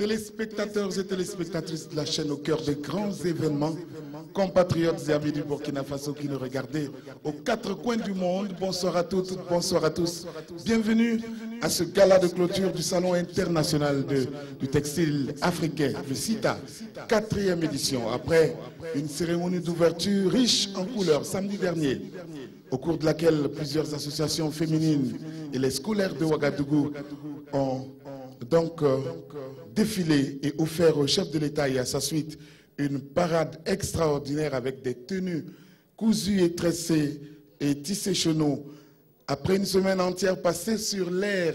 Téléspectateurs et téléspectatrices de la chaîne au cœur des grands événements, compatriotes et amis du Burkina Faso qui nous regardez aux quatre coins du monde, bonsoir à toutes, bonsoir à tous. Bienvenue à ce gala de clôture du Salon international du textile africain, le CITA, 4e édition, après une cérémonie d'ouverture riche en couleurs samedi dernier, au cours de laquelle plusieurs associations féminines et les scolaires de Ouagadougou ont donc défilé et offert au chef de l'État et à sa suite une parade extraordinaire avec des tenues cousues et tressées et tissées chenaux. Après une semaine entière passée sur l'air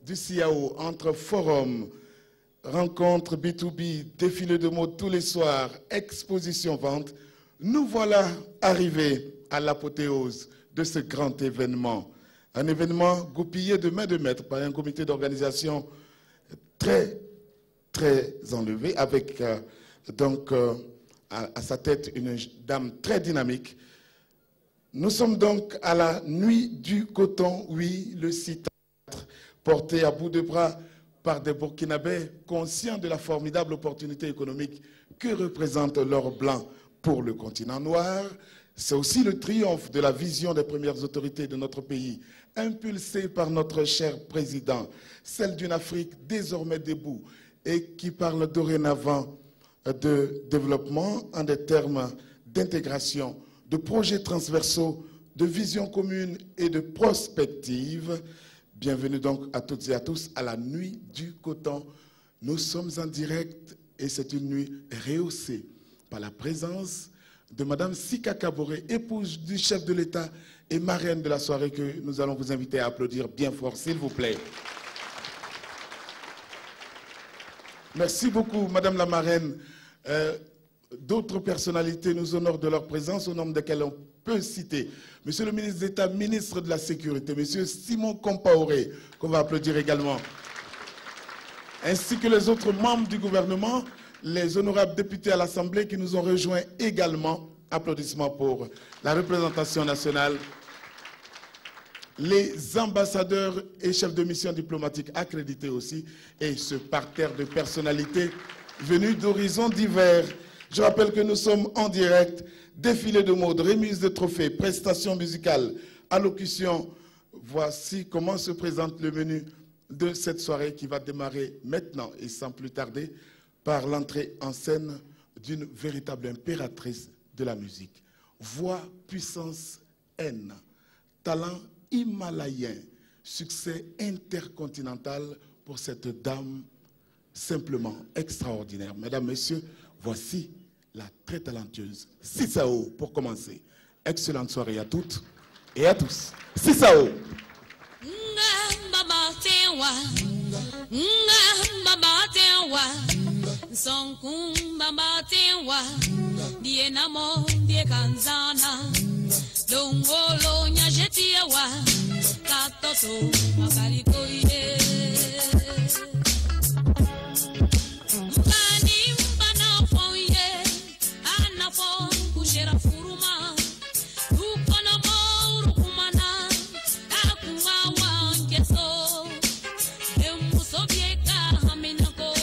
du CIAO, entre forums, rencontres B2B, défilés de mode tous les soirs, expositions, ventes, nous voilà arrivés à l'apothéose de ce grand événement. Un événement goupillé de main de maître par un comité d'organisation très enlevé, avec à sa tête une dame très dynamique. Nous sommes donc à la nuit du coton, oui, le CITA, porté à bout de bras par des Burkinabés conscients de la formidable opportunité économique que représente l'or blanc pour le continent noir. C'est aussi le triomphe de la vision des premières autorités de notre pays, impulsée par notre cher président, celle d'une Afrique désormais debout et qui parle dorénavant de développement en des termes d'intégration, de projets transversaux, de vision commune et de prospective. Bienvenue donc à toutes et à tous à la nuit du coton. Nous sommes en direct et c'est une nuit rehaussée par la présence de Madame Sika Kaboré, épouse du chef de l'État et marraine de la soirée que nous allons vous inviter à applaudir bien fort, s'il vous plaît. Merci beaucoup, Madame la marraine. D'autres personnalités nous honorent de leur présence, au nombre desquelles on peut citer Monsieur le ministre d'État, ministre de la Sécurité, Monsieur Simon Compaoré, qu'on va applaudir également, ainsi que les autres membres du gouvernement, les honorables députés à l'Assemblée qui nous ont rejoints également. Applaudissements pour la représentation nationale. Les ambassadeurs et chefs de mission diplomatique accrédités aussi, et ce parterre de personnalités venues d'horizons divers. Je rappelle que nous sommes en direct, défilé de mode, remise de trophées, prestations musicales, allocutions. Voici comment se présente le menu de cette soirée qui va démarrer maintenant et sans plus tarder par l'entrée en scène d'une véritable impératrice de la musique. Voix, puissance, haine, talent himalayen, succès intercontinental pour cette dame simplement extraordinaire. Mesdames, Messieurs, voici la très talentueuse Sisao pour commencer. Excellente soirée à toutes et à tous. Sisao. Sonkum baba tenwa die namo die kanzana longolo nyajetiwa katoso makariko ide mbani mbana foye anafo kushera furuma ukona moru kumana akuwa wankeso emusobieka haminako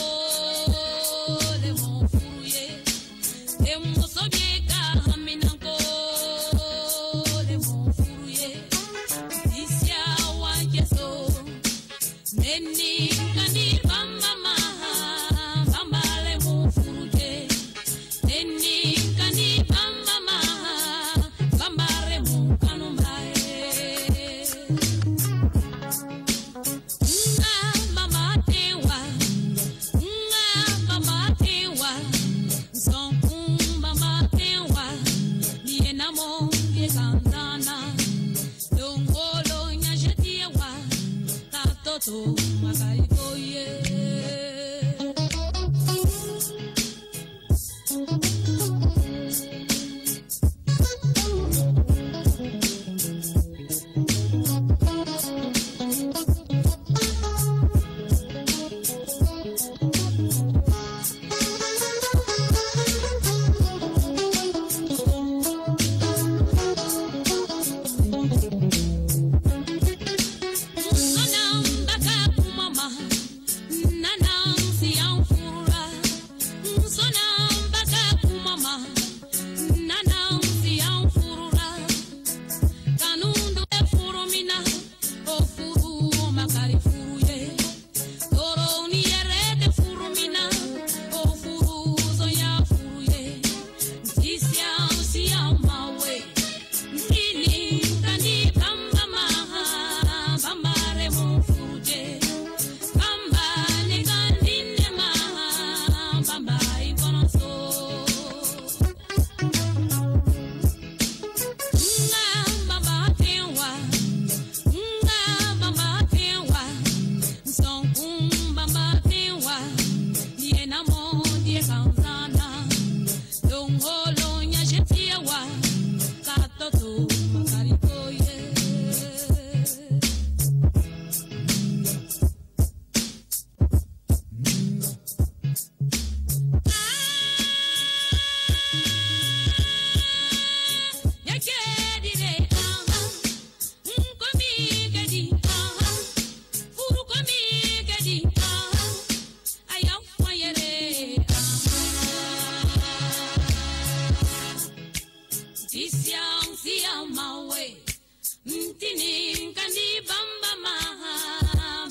Ntini kandi bamba maha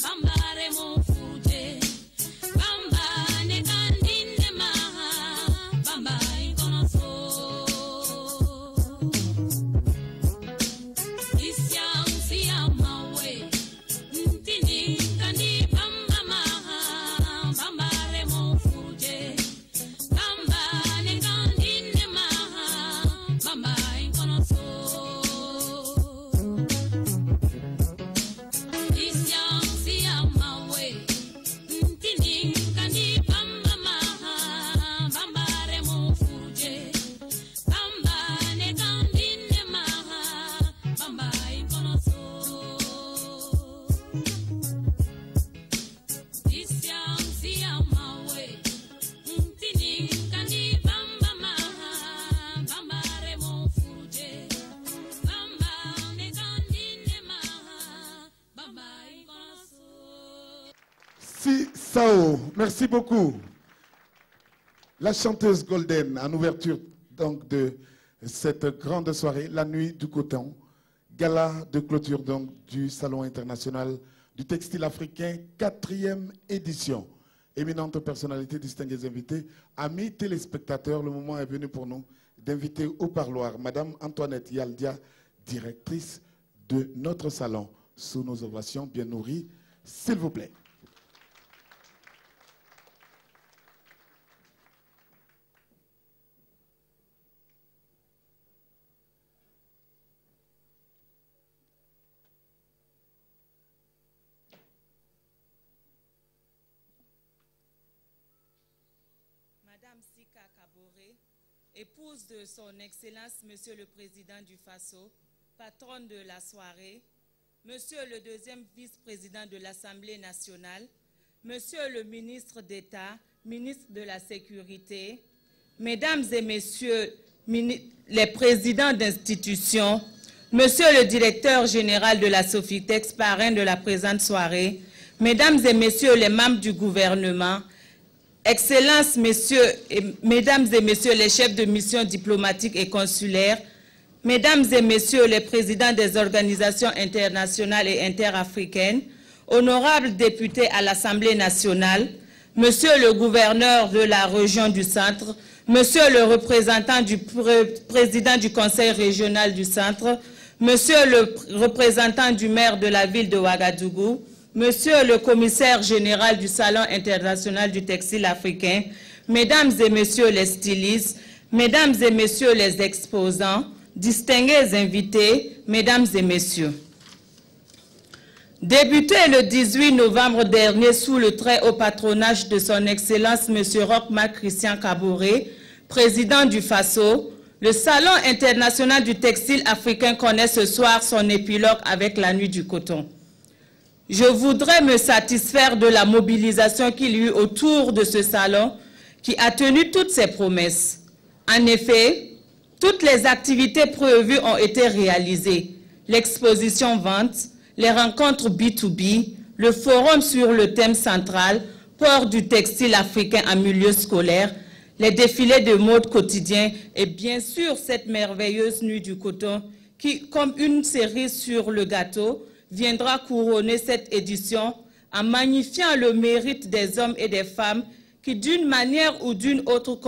bambare mo fuje bamba ne kandi ne maha bamba ikono so isya usia mawe ntini kandi bamba maha bambare mo fuje bamba ne kandi ne maha bamba ikono so Sao, merci beaucoup. La chanteuse Golden, en ouverture donc de cette grande soirée, la nuit du coton, gala de clôture donc du Salon international du textile africain, 4e édition. Éminente personnalité, distingués invités, amis téléspectateurs, le moment est venu pour nous d'inviter au parloir Madame Antoinette Yaldia, directrice de notre salon, sous nos ovations bien nourries, s'il vous plaît. Madame Sika Kaboré, épouse de son Excellence Monsieur le Président du Faso, patronne de la soirée, Monsieur le 2e vice-président de l'Assemblée nationale, Monsieur le ministre d'État, ministre de la Sécurité, Mesdames et Messieurs les présidents d'institutions, Monsieur le directeur général de la Sofitex, parrain de la présente soirée, Mesdames et Messieurs les membres du gouvernement, Excellences, Mesdames et Messieurs les chefs de mission diplomatiques et consulaires, Mesdames et Messieurs les présidents des organisations internationales et interafricaines, honorables députés à l'Assemblée nationale, Monsieur le gouverneur de la région du Centre, Monsieur le représentant du président du Conseil régional du Centre, Monsieur le représentant du maire de la ville de Ouagadougou, Monsieur le commissaire général du Salon international du textile africain, Mesdames et Messieurs les stylistes, Mesdames et Messieurs les exposants, distingués invités, Mesdames et Messieurs. Débuté le 18 novembre dernier sous le très haut patronage de son Excellence Monsieur Roch-Marc Christian Kaboré, président du Faso, le Salon international du textile africain connaît ce soir son épilogue avec la nuit du coton. Je voudrais me satisfaire de la mobilisation qu'il y eut autour de ce salon qui a tenu toutes ses promesses. En effet, toutes les activités prévues ont été réalisées. L'exposition vente, les rencontres B2B, le forum sur le thème central, port du textile africain en milieu scolaire, les défilés de mode quotidien et bien sûr cette merveilleuse nuit du coton qui, comme une cerise sur le gâteau, viendra couronner cette édition en magnifiant le mérite des hommes et des femmes qui, d'une manière ou d'une autre,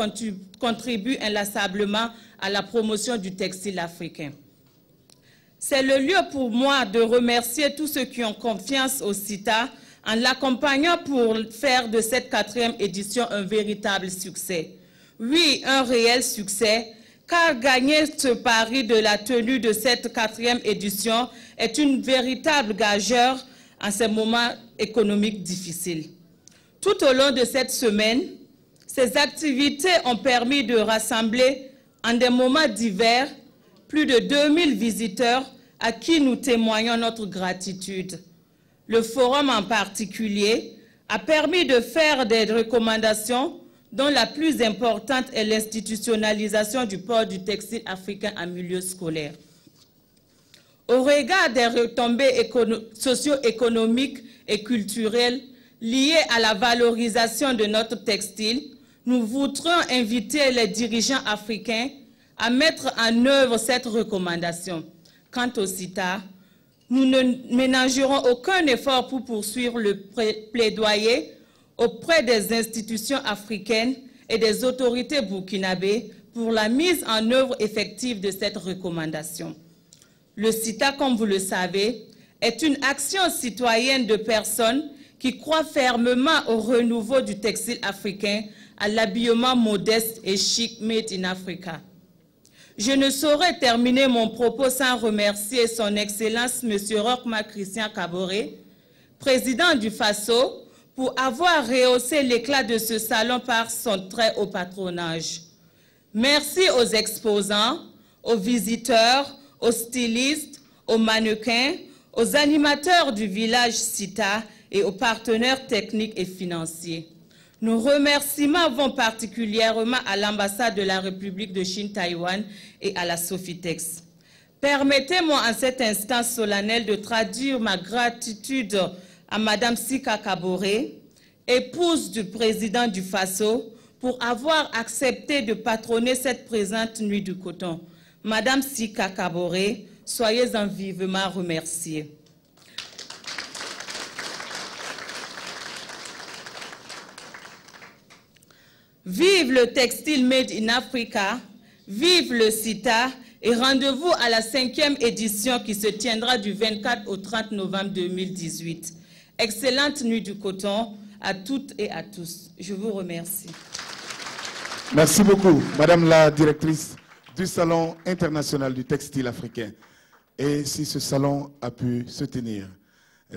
contribuent inlassablement à la promotion du textile africain. C'est le lieu pour moi de remercier tous ceux qui ont confiance au CITA en l'accompagnant pour faire de cette 4e édition un véritable succès. Oui, un réel succès, car gagner ce pari de la tenue de cette 4e édition est une véritable gageure en ces moments économiques difficiles. Tout au long de cette semaine, ces activités ont permis de rassembler en des moments divers plus de 2000 visiteurs à qui nous témoignons notre gratitude. Le forum en particulier a permis de faire des recommandations dont la plus importante est l'institutionnalisation du port du textile africain en milieu scolaire. Au regard des retombées socio-économiques et culturelles liées à la valorisation de notre textile, nous voudrions inviter les dirigeants africains à mettre en œuvre cette recommandation. Quant au CITA, Nous ne ménagerons aucun effort pour poursuivre le plaidoyer auprès des institutions africaines et des autorités burkinabées pour la mise en œuvre effective de cette recommandation. Le CITA, comme vous le savez, est une action citoyenne de personnes qui croient fermement au renouveau du textile africain, à l'habillement modeste et chic made in Africa. Je ne saurais terminer mon propos sans remercier son Excellence M. Roch Marc Christian Kaboré, président du FASO, pour avoir rehaussé l'éclat de ce salon par son très haut patronage. Merci aux exposants, aux visiteurs, aux stylistes, aux mannequins, aux animateurs du village CITA et aux partenaires techniques et financiers. Nos remerciements vont particulièrement à l'ambassade de la République de Chine-Taïwan et à la Sofitex. Permettez-moi en cet instant solennel de traduire ma gratitude à Madame Sika Kaboré, épouse du président du FASO, pour avoir accepté de patronner cette présente nuit du coton. Madame Sika Kaboré, soyez-en vivement remerciée. Vive le textile made in Africa, vive le CITA et rendez-vous à la 5e édition qui se tiendra du 24 au 30 novembre 2018. Excellente nuit du coton à toutes et à tous. Je vous remercie. Merci beaucoup, Madame la directrice du Salon international du textile africain. Et si ce salon a pu se tenir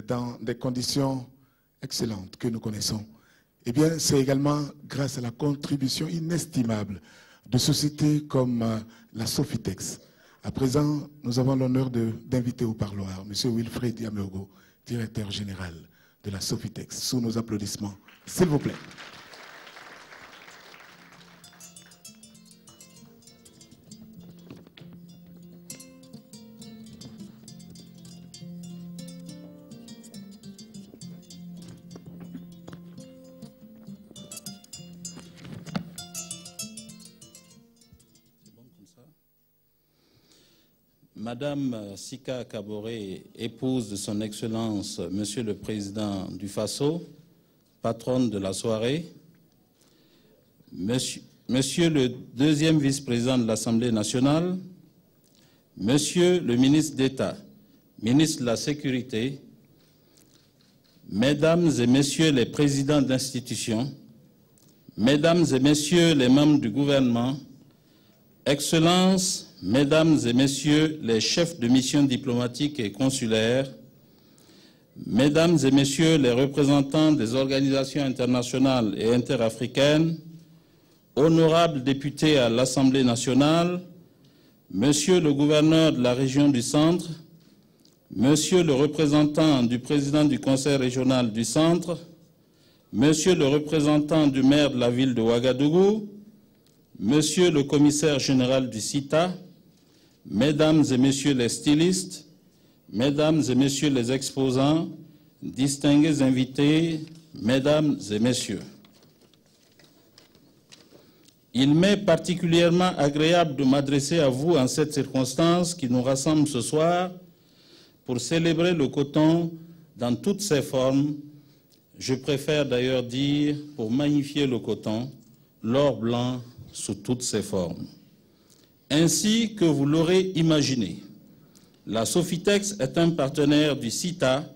dans des conditions excellentes que nous connaissons, eh bien, c'est également grâce à la contribution inestimable de sociétés comme la Sofitex. À présent, nous avons l'honneur d'inviter au parloir M. Wilfred Yameogo, directeur général de la Sofitex. Sous nos applaudissements, s'il vous plaît. Madame Sika Kaboré, épouse de son Excellence, Monsieur le Président du FASO, patronne de la soirée, Monsieur le deuxième vice-président de l'Assemblée nationale, Monsieur le ministre d'État, ministre de la Sécurité, Mesdames et Messieurs les présidents d'institutions, Mesdames et Messieurs les membres du gouvernement, Excellences, Mesdames et Messieurs les chefs de mission diplomatique et consulaire, Mesdames et Messieurs les représentants des organisations internationales et interafricaines, honorables députés à l'Assemblée nationale, Monsieur le gouverneur de la région du Centre, Monsieur le représentant du président du Conseil régional du Centre, Monsieur le représentant du maire de la ville de Ouagadougou, Monsieur le commissaire général du CITA, Mesdames et Messieurs les stylistes, Mesdames et Messieurs les exposants, distingués invités, Mesdames et Messieurs. Il m'est particulièrement agréable de m'adresser à vous en cette circonstance qui nous rassemble ce soir pour célébrer le coton dans toutes ses formes. Je préfère d'ailleurs dire pour magnifier le coton, l'or blanc sous toutes ses formes. Ainsi que vous l'aurez imaginé, la Sofitex est un partenaire du CITA.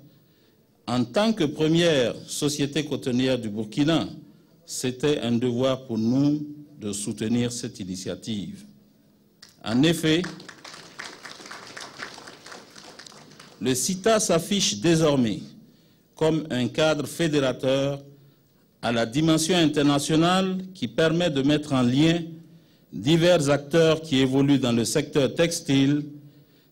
En tant que première société cotonnière du Burkina, c'était un devoir pour nous de soutenir cette initiative. En effet, le CITA s'affiche désormais comme un cadre fédérateur à la dimension internationale qui permet de mettre en lien divers acteurs qui évoluent dans le secteur textile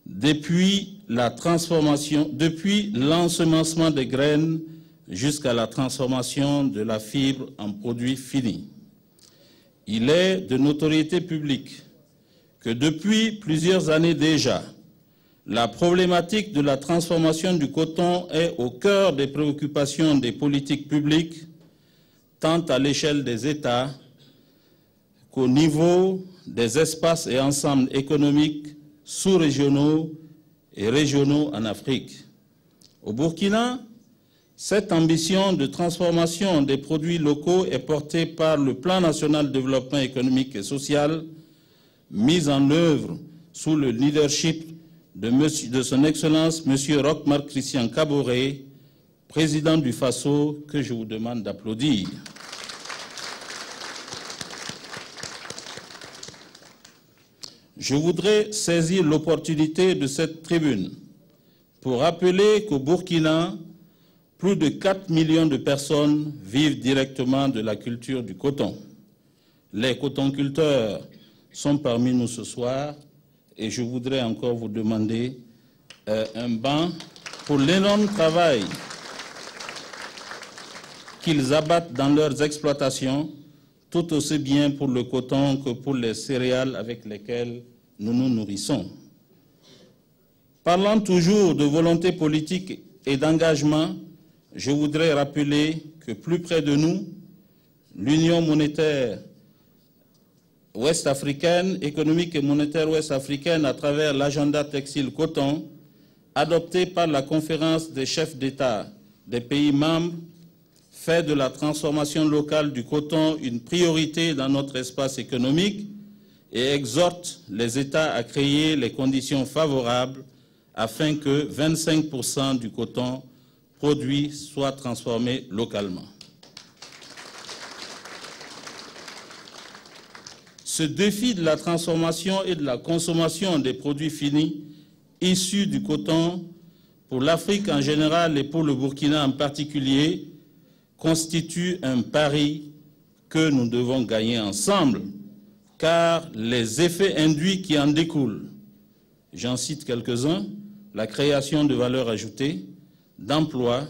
depuis l'ensemencement des graines jusqu'à la transformation de la fibre en produit fini. Il est de notoriété publique que depuis plusieurs années déjà, la problématique de la transformation du coton est au cœur des préoccupations des politiques publiques, tant à l'échelle des États qu'au niveau des espaces et ensembles économiques sous-régionaux et régionaux en Afrique. Au Burkina, cette ambition de transformation des produits locaux est portée par le Plan national de développement économique et social, mis en œuvre sous le leadership de son Excellence M. Roch Marc Christian Kaboré, président du Faso, que je vous demande d'applaudir. Je voudrais saisir l'opportunité de cette tribune pour rappeler qu'au Burkina, plus de 4 millions de personnes vivent directement de la culture du coton. Les cotonculteurs sont parmi nous ce soir et je voudrais encore vous demander un banc pour l'énorme travail qu'ils abattent dans leurs exploitations, tout aussi bien pour le coton que pour les céréales avec lesquelles nous nous nourrissons. Parlant toujours de volonté politique et d'engagement, je voudrais rappeler que plus près de nous, l'Union monétaire ouest-africaine, économique et monétaire ouest-africaine, à travers l'agenda textile-coton, adopté par la conférence des chefs d'État des pays membres, fait de la transformation locale du coton une priorité dans notre espace économique et exhorte les États à créer les conditions favorables afin que 25% du coton produit soit transformé localement. Ce défi de la transformation et de la consommation des produits finis issus du coton pour l'Afrique en général et pour le Burkina en particulier constitue un pari que nous devons gagner ensemble, car les effets induits qui en découlent, j'en cite quelques-uns, la création de valeur ajoutée, d'emplois,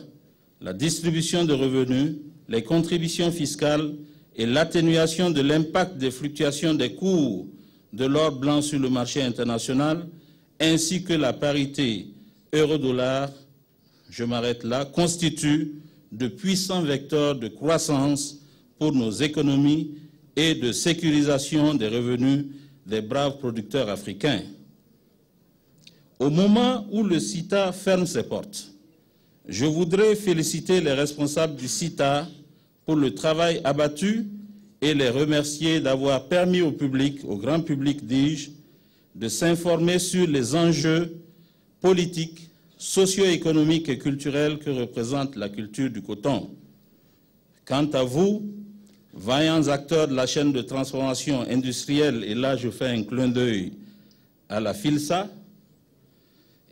la distribution de revenus, les contributions fiscales et l'atténuation de l'impact des fluctuations des cours de l'or blanc sur le marché international, ainsi que la parité euro-dollar, je m'arrête là, constituent de puissants vecteurs de croissance pour nos économies et de sécurisation des revenus des braves producteurs africains. Au moment où le CITA ferme ses portes, je voudrais féliciter les responsables du CITA pour le travail abattu et les remercier d'avoir permis au public, au grand public dis-je, de s'informer sur les enjeux politiques, socio-économiques et culturels que représente la culture du coton. Quant à vous, vaillants acteurs de la chaîne de transformation industrielle, et là je fais un clin d'œil à la FILSA,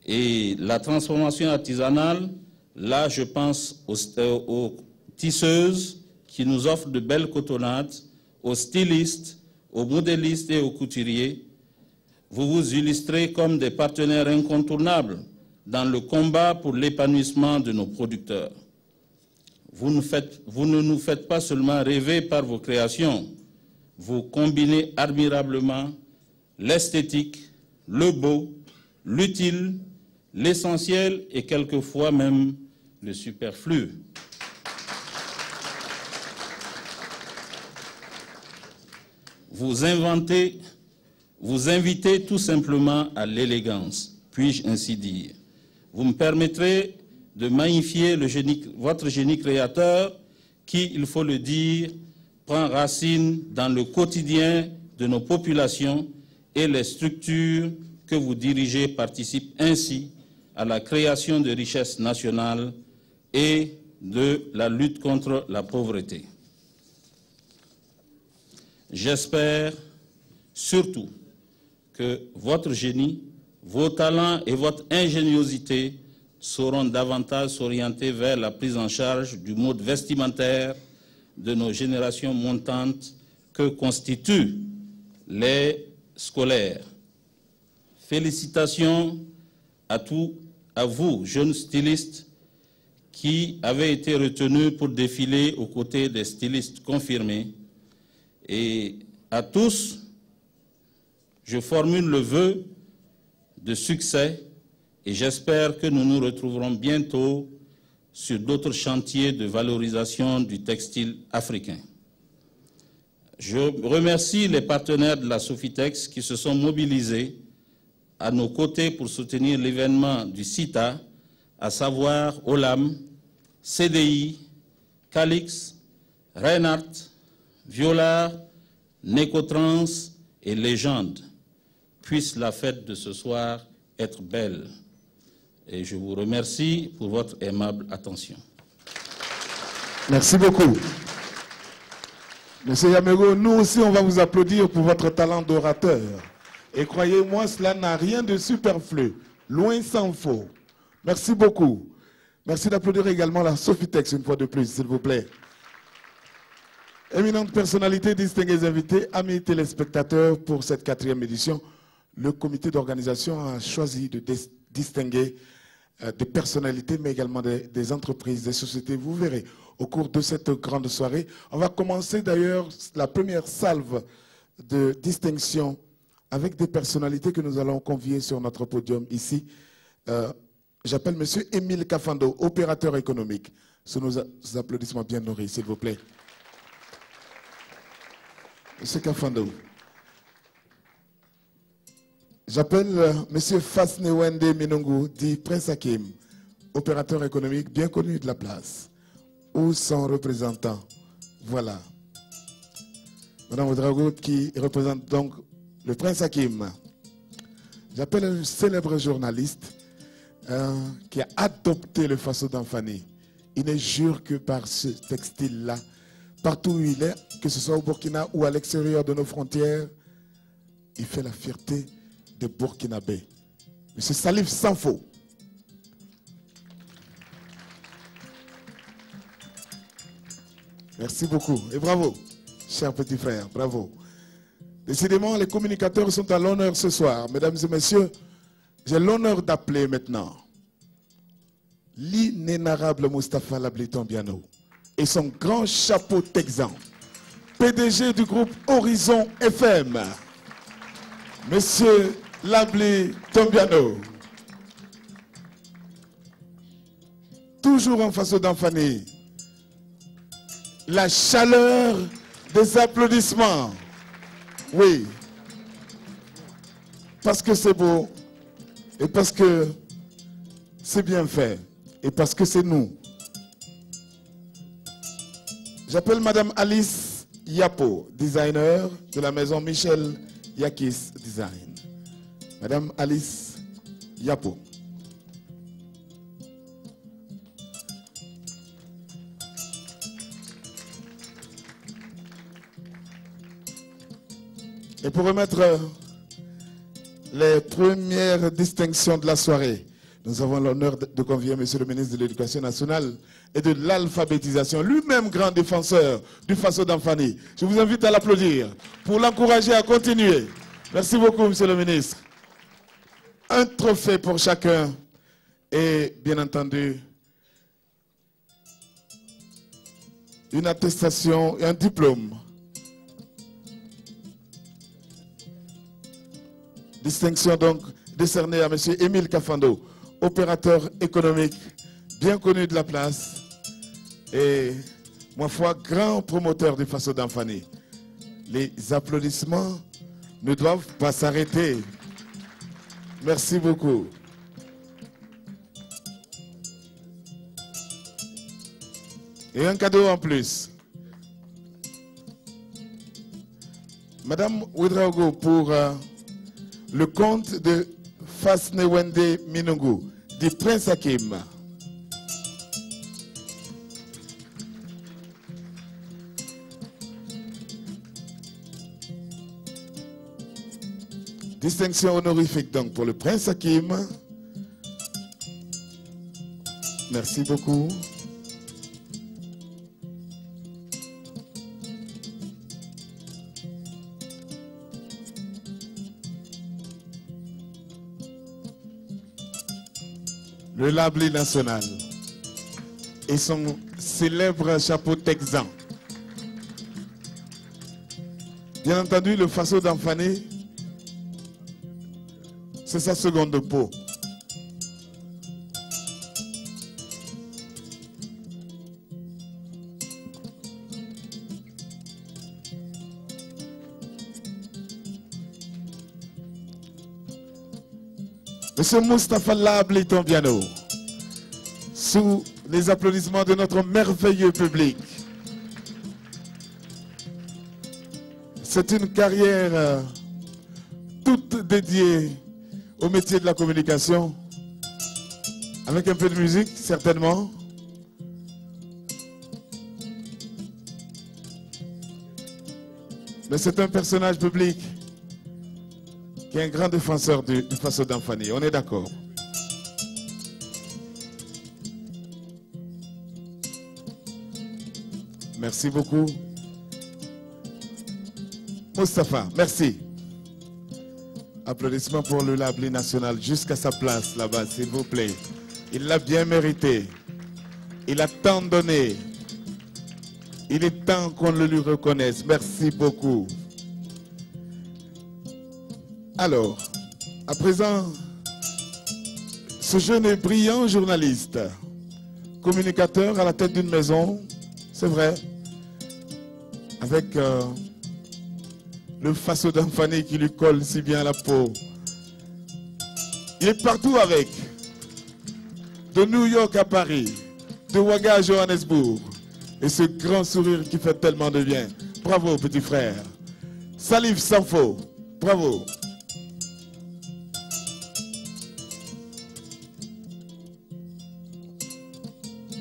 et la transformation artisanale, là je pense aux tisseuses qui nous offrent de belles cotonnades, aux stylistes, aux modélistes et aux couturiers. Vous vous illustrez comme des partenaires incontournables dans le combat pour l'épanouissement de nos producteurs. Vous ne nous faites pas seulement rêver par vos créations, vous combinez admirablement l'esthétique, le beau, l'utile, l'essentiel et quelquefois même le superflu. Vous invitez tout simplement à l'élégance, puis-je ainsi dire. Vous me permettrez de magnifier votre génie créateur qui, il faut le dire, prend racine dans le quotidien de nos populations et les structures que vous dirigez participent ainsi à la création de richesses nationales et de la lutte contre la pauvreté. J'espère surtout que votre génie, vos talents et votre ingéniosité sauront davantage s'orienter vers la prise en charge du mode vestimentaire de nos générations montantes que constituent les scolaires. Félicitations à vous, jeunes stylistes, qui avez été retenus pour défiler aux côtés des stylistes confirmés. Et à tous, je formule le vœu de succès et j'espère que nous nous retrouverons bientôt sur d'autres chantiers de valorisation du textile africain. Je remercie les partenaires de la Sofitex qui se sont mobilisés à nos côtés pour soutenir l'événement du CITA, à savoir OLAM, CDI, Calix, Reinhardt, Viola, Nécotrans et Légende. Puisse la fête de ce soir être belle. Et je vous remercie pour votre aimable attention. Merci beaucoup. Monsieur Yamego, nous aussi, on va vous applaudir pour votre talent d'orateur. Et croyez-moi, cela n'a rien de superflu. Loin s'en faut. Merci beaucoup. Merci d'applaudir également la Sofitex une fois de plus, s'il vous plaît. Éminente personnalité, distingués invités, amis téléspectateurs, pour cette 4e édition, le comité d'organisation a choisi de distinguer des personnalités, mais également des entreprises, des sociétés. Vous verrez au cours de cette grande soirée. On va commencer d'ailleurs la première salve de distinction avec des personnalités que nous allons convier sur notre podium ici. J'appelle M. Émile Kafando, opérateur économique. Sous nos applaudissements bien nourris, s'il vous plaît. M. Kafando. J'appelle M. Fasnewende Minungu, dit Prince Hakim, opérateur économique bien connu de la place. Ou son représentant. Voilà. Madame Ouedraogo qui représente donc le Prince Hakim. J'appelle un célèbre journaliste qui a adopté le Faso d'Anfani. Il ne jure que par ce textile-là. Partout où il est, que ce soit au Burkina ou à l'extérieur de nos frontières, il fait la fierté des Burkinabés. Monsieur Salif Sanfo. Merci beaucoup et bravo, cher petit frère, bravo. Décidément, les communicateurs sont à l'honneur ce soir. Mesdames et messieurs, j'ai l'honneur d'appeler maintenant l'inénarrable Mustapha Labli Tombiano et son grand chapeau texan, PDG du groupe Horizon FM, Monsieur Labli Tombiano. Toujours en face d'Anfani, la chaleur des applaudissements. Oui, parce que c'est beau, et parce que c'est bien fait, et parce que c'est nous. J'appelle Madame Alice Yapo, designer de la maison Michel Yakis Design. Madame Alice Yapo. Et pour remettre les premières distinctions de la soirée, nous avons l'honneur de convier Monsieur le ministre de l'Éducation nationale et de l'alphabétisation, lui-même grand défenseur du Faso d'Anfani. Je vous invite à l'applaudir pour l'encourager à continuer. Merci beaucoup, Monsieur le ministre. Un trophée pour chacun et, bien entendu, une attestation et un diplôme. Distinction donc décernée à M. Émile Kafando, opérateur économique bien connu de la place et, ma foi, grand promoteur du Faso d'Anfani. Les applaudissements ne doivent pas s'arrêter. Merci beaucoup. Et un cadeau en plus. Madame Ouedraogo pour le compte de Fasnewende Minungu, du Prince Hakim. Distinction honorifique donc pour le Prince Hakim. Merci beaucoup. Le Labli national et son célèbre chapeau texan. Bien entendu, le Faso d'Anfani, c'est sa seconde peau. Monsieur Moustapha Labli est au piano. Sous les applaudissements de notre merveilleux public. C'est une carrière toute dédiée au métier de la communication, avec un peu de musique, certainement. Mais c'est un personnage public qui est un grand défenseur du Faso d'Anfani. On est d'accord. Merci beaucoup. Moustapha, merci. Applaudissements pour le Labli national jusqu'à sa place là-bas, s'il vous plaît. Il l'a bien mérité. Il a tant donné. Il est temps qu'on le lui reconnaisse. Merci beaucoup. Alors, à présent, ce jeune et brillant journaliste, communicateur à la tête d'une maison, c'est vrai, avec le Faso d'Anfani qui lui colle si bien à la peau. Il est partout avec, de New York à Paris, de Ouaga à Johannesburg, et ce grand sourire qui fait tellement de bien. Bravo, petit frère. Salif Sanfo, bravo.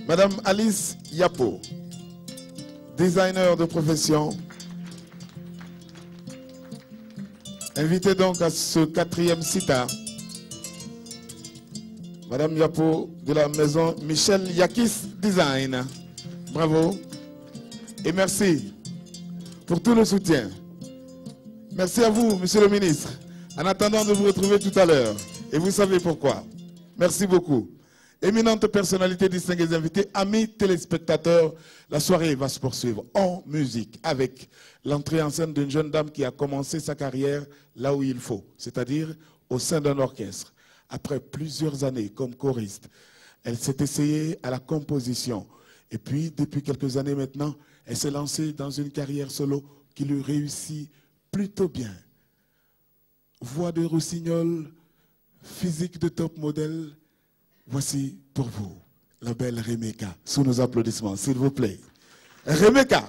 Madame Alice Yapo, designer de profession, invitée donc à ce 4e CITA. Madame Yapo de la maison Michel Yakis Design. Bravo. Et merci pour tout le soutien. Merci à vous, monsieur le ministre, en attendant de vous retrouver tout à l'heure. Et vous savez pourquoi. Merci beaucoup. Éminente personnalité, distingués invités, amis téléspectateurs, la soirée va se poursuivre en musique avec l'entrée en scène d'une jeune dame qui a commencé sa carrière là où il faut, c'est-à-dire au sein d'un orchestre. Après plusieurs années comme choriste, elle s'est essayée à la composition. Et puis, depuis quelques années maintenant, elle s'est lancée dans une carrière solo qui lui réussit plutôt bien. Voix de rossignol, physique de top modèle. Voici pour vous la belle Remeka, sous nos applaudissements, s'il vous plaît. Remeka.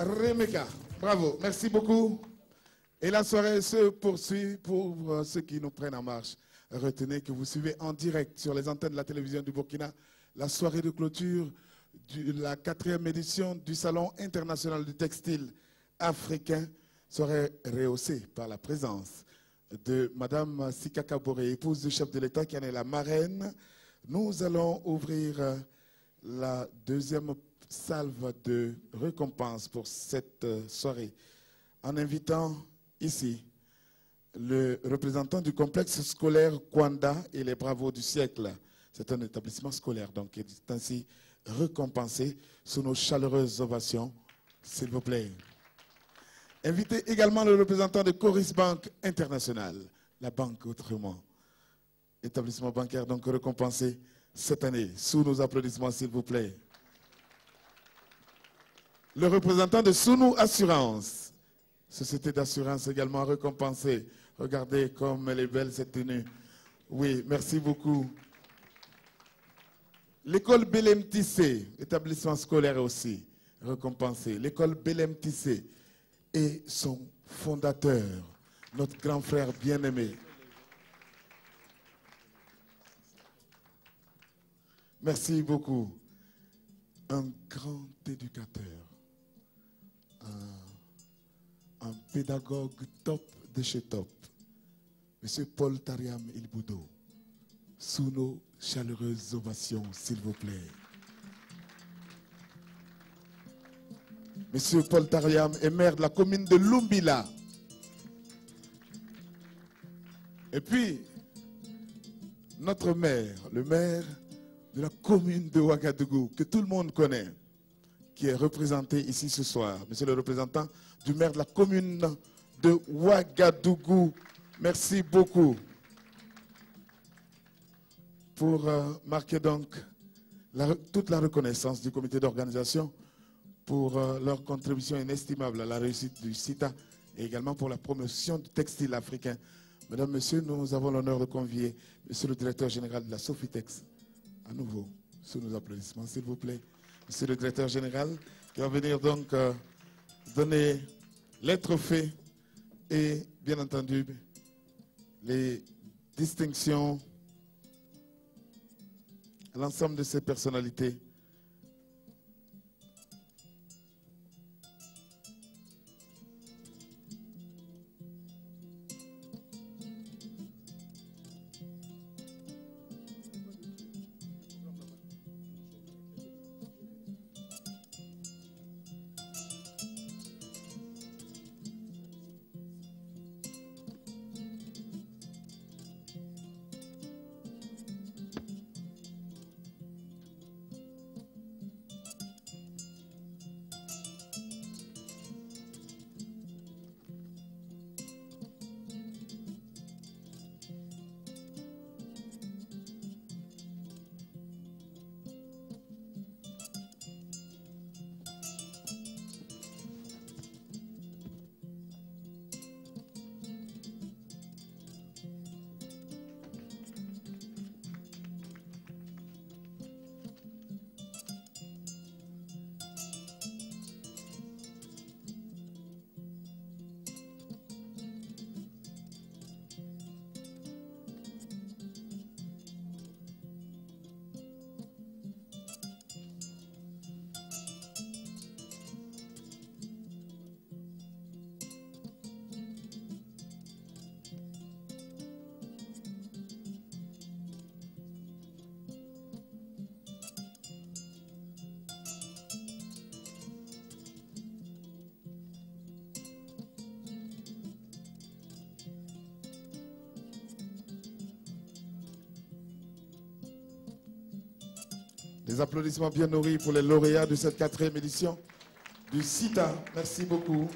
Remeka. Bravo, merci beaucoup. Et la soirée se poursuit pour ceux qui nous prennent en marche. Retenez que vous suivez en direct sur les antennes de la télévision du Burkina la soirée de clôture de la 4e édition du Salon international du textile africain, serait rehaussée par la présence de Madame Sika Kaboré, épouse du chef de l'État qui en est la marraine. Nous allons ouvrir la deuxième salve de récompense pour cette soirée en invitant ici le représentant du complexe scolaire Kwanda et les Bravos du siècle. C'est un établissement scolaire, donc il est ainsi récompensé sous nos chaleureuses ovations, s'il vous plaît. Invitez également le représentant de Coris Bank International, la banque autrement. Établissement bancaire donc récompensé cette année, sous nos applaudissements, s'il vous plaît. Le représentant de Sounou Assurance, société d'assurance également récompensée. Regardez comme elle est belle cette tenue. Oui, merci beaucoup. L'école Belém Tissé, établissement scolaire aussi, récompensé. L'école Belém Tissé et son fondateur, notre grand frère bien-aimé. Merci beaucoup. Un grand éducateur, un pédagogue top de chez top, Monsieur Paul Tariam Ilboudo, sous nos chaleureuses ovations, s'il vous plaît. Monsieur Paul Tariam est maire de la commune de Lumbila. Et puis, notre maire, le maire de la commune de Ouagadougou, que tout le monde connaît, qui est représenté ici ce soir. Monsieur le représentant du maire de la commune de Ouagadougou, merci beaucoup pour marquer donc toute la reconnaissance du comité d'organisation pour leur contribution inestimable à la réussite du CITA et également pour la promotion du textile africain. Mesdames, Messieurs, nous avons l'honneur de convier Monsieur le directeur général de la Sofitex, à nouveau, sous nos applaudissements, s'il vous plaît. Monsieur le directeur général, qui va venir donc donner les trophées et, bien entendu, les distinctions à l'ensemble de ces personnalités. Des applaudissements bien nourris pour les lauréats de cette 4e édition du CITA. Merci beaucoup.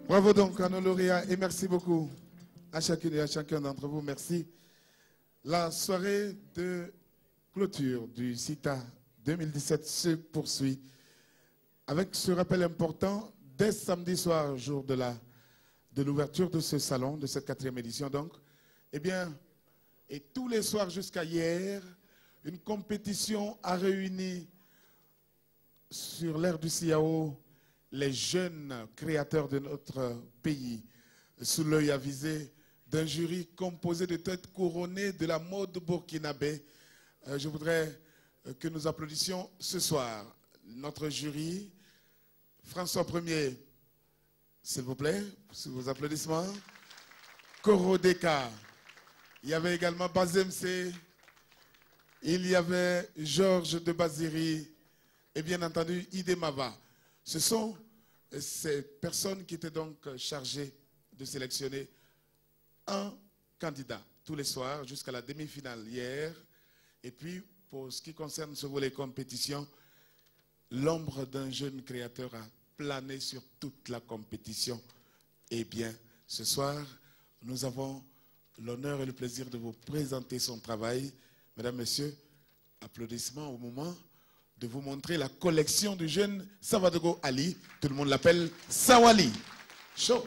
Bravo donc à nos lauréats et merci beaucoup à chacune et à chacun d'entre vous. Merci. La soirée de clôture du CITA 2017 se poursuit avec ce rappel important dès samedi soir, jour de l'ouverture de ce salon, de cette 4e édition donc. Eh bien, et tous les soirs jusqu'à hier, une compétition a réuni sur l'aire du CIAO les jeunes créateurs de notre pays, sous l'œil avisé d'un jury composé de têtes couronnées de la mode burkinabé. Je voudrais que nous applaudissions ce soir notre jury. François Ier, s'il vous plaît, sous vos applaudissements. Koro Deka. Il y avait également Bazemse. Il y avait Georges de Baziri. Et bien entendu, Idemava. Ce sont ces personnes qui étaient donc chargées de sélectionner un candidat tous les soirs jusqu'à la demi-finale hier. Et puis, pour ce qui concerne ce volet compétition, l'ombre d'un jeune créateur a plané sur toute la compétition. Eh bien, ce soir, nous avons l'honneur et le plaisir de vous présenter son travail. Mesdames, Messieurs, applaudissements au moment de vous montrer la collection du jeune Savadogo Ali. Tout le monde l'appelle Sawali. Chaud.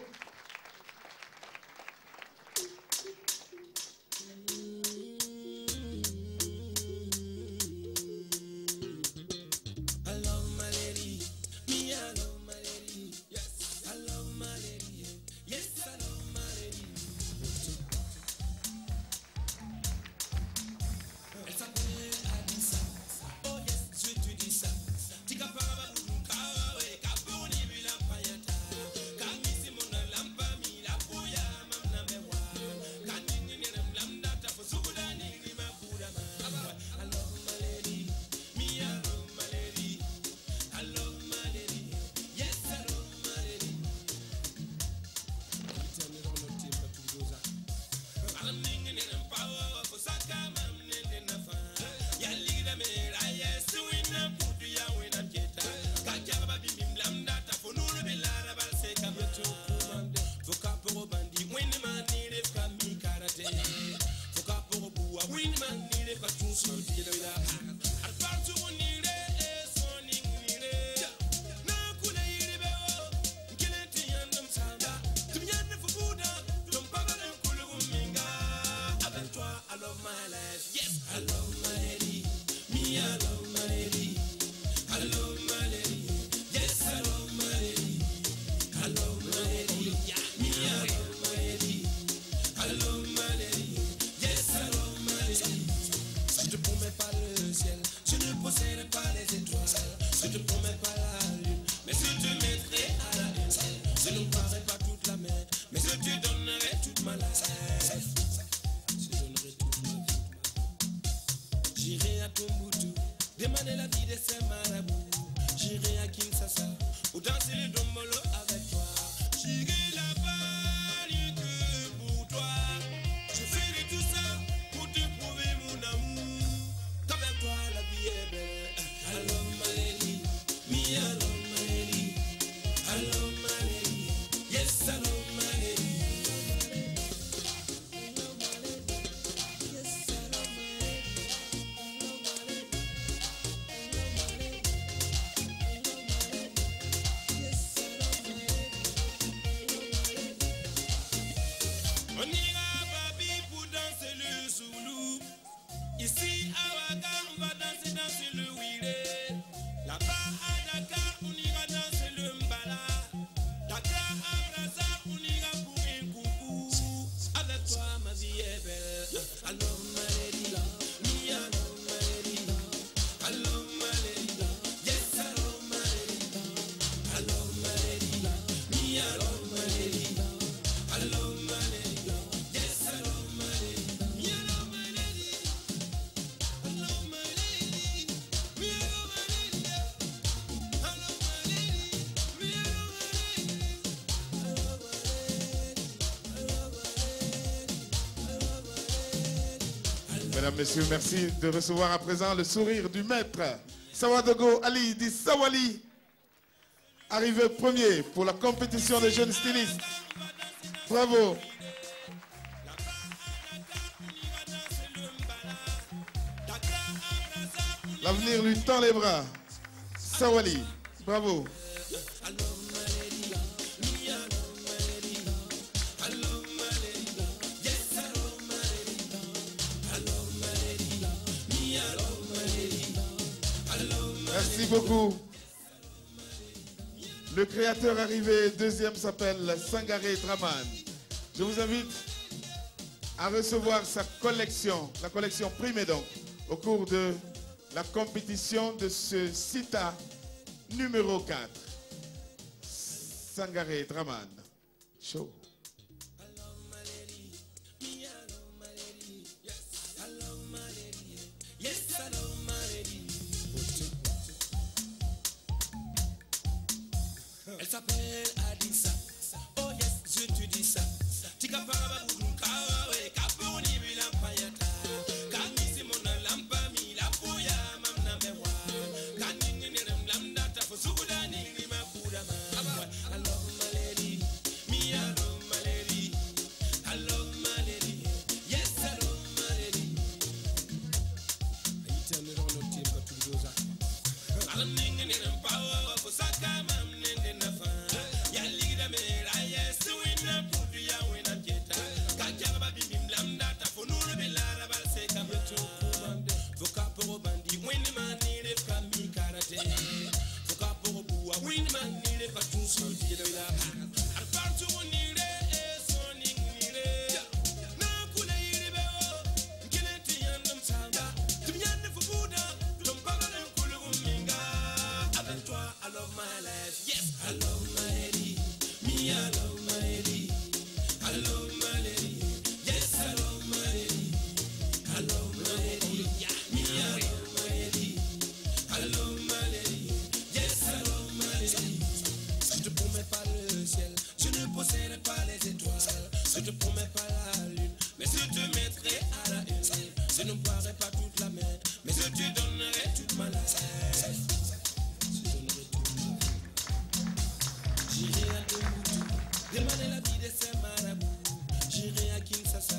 Mesdames, Messieurs, merci de recevoir à présent le sourire du maître. Savadogo Ali dit Sawali. arrivé premier pour la compétition des jeunes stylistes. Bravo. L'avenir lui tend les bras. Sawali, bravo. Merci beaucoup. Le créateur arrivé deuxième s'appelle Sangaré Draman. Je vous invite à recevoir sa collection, la collection primée donc, au cours de la compétition de ce CITA numéro 4. Sangaré Draman. Show. Elle s'appelle Adissa. Oh yes, je te dis ça. Tika paraba kawa we kaponi bila payata. Kamisi mona lampa mi la poya mamna mewa. Kanini ne lamda ta fusuda ni makuda ma. I love my lady, me I love my lady. I love my lady, yes I love my lady. I tell me on the team got to do that. I don't need any power for saka mamne.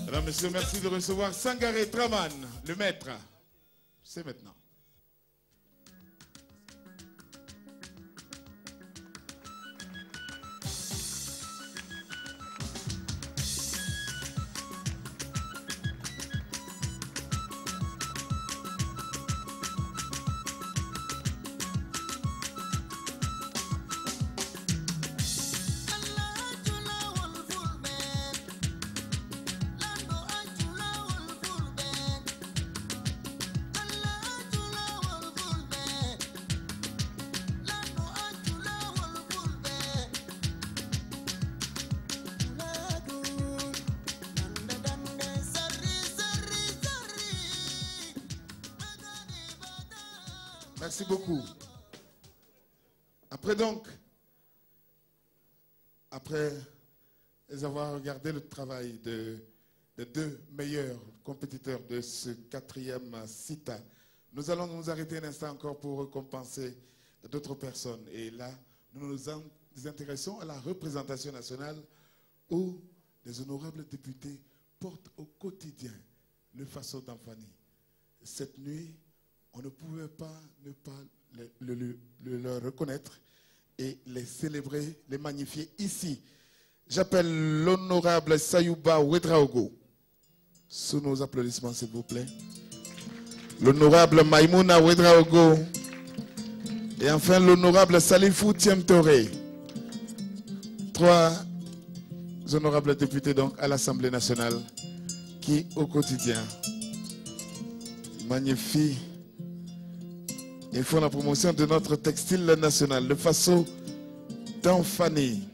Mesdames, Messieurs, merci de recevoir Sangaré Draman, le maître. C'est maintenant. Merci beaucoup. Après avoir regardé le travail des deux meilleurs compétiteurs de ce 4e CITA, nous allons nous arrêter un instant encore pour récompenser d'autres personnes. Et là, nous nous intéressons à la représentation nationale où les honorables députés portent au quotidien le Faso d'Anfani. Cette nuit, on ne pouvait pas ne pas le reconnaître et les célébrer, les magnifier ici. J'appelle l'honorable Sayouba Ouedraogo. Sous nos applaudissements, s'il vous plaît. L'honorable Maïmouna Ouedraogo. Et enfin, l'honorable Salifou Tiemtore. 3 honorables députés donc à l'Assemblée nationale qui, au quotidien, magnifient et font la promotion de notre textile national, le Faso d'Anfani.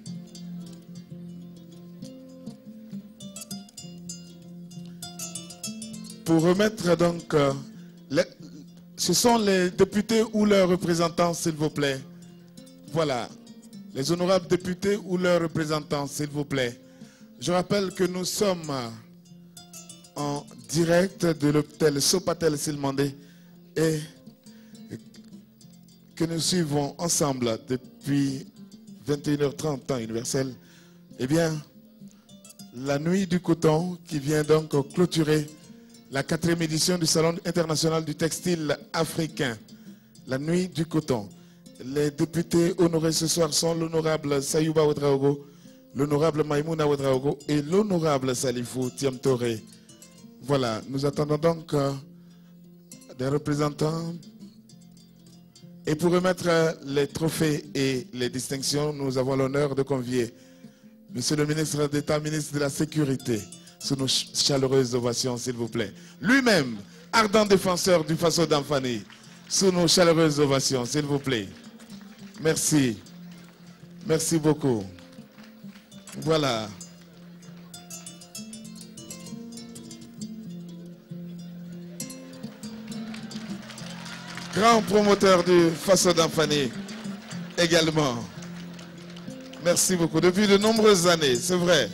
Pour remettre donc, ce sont les députés ou leurs représentants, s'il vous plaît. Voilà, les honorables députés ou leurs représentants, s'il vous plaît. Je rappelle que nous sommes en direct de l'hôtel Sopatel Silmandé et que nous suivons ensemble depuis 21h30, temps universel. Eh bien, la nuit du coton qui vient donc clôturer la 4e édition du Salon international du textile africain. La nuit du coton. Les députés honorés ce soir sont l'honorable Sayouba Ouedraogo, l'honorable Maïmouna Ouedraogo et l'honorable Salifou Thiam-Toré. Voilà, nous attendons donc des représentants. Et pour remettre les trophées et les distinctions, nous avons l'honneur de convier Monsieur le ministre d'État, ministre de la Sécurité, sous nos chaleureuses ovations, s'il vous plaît. Lui-même, ardent défenseur du Faso d'Anfani, sous nos chaleureuses ovations, s'il vous plaît. Merci. Merci beaucoup. Voilà. Grand promoteur du Faso d'Anfani également. Merci beaucoup. Depuis de nombreuses années, c'est vrai.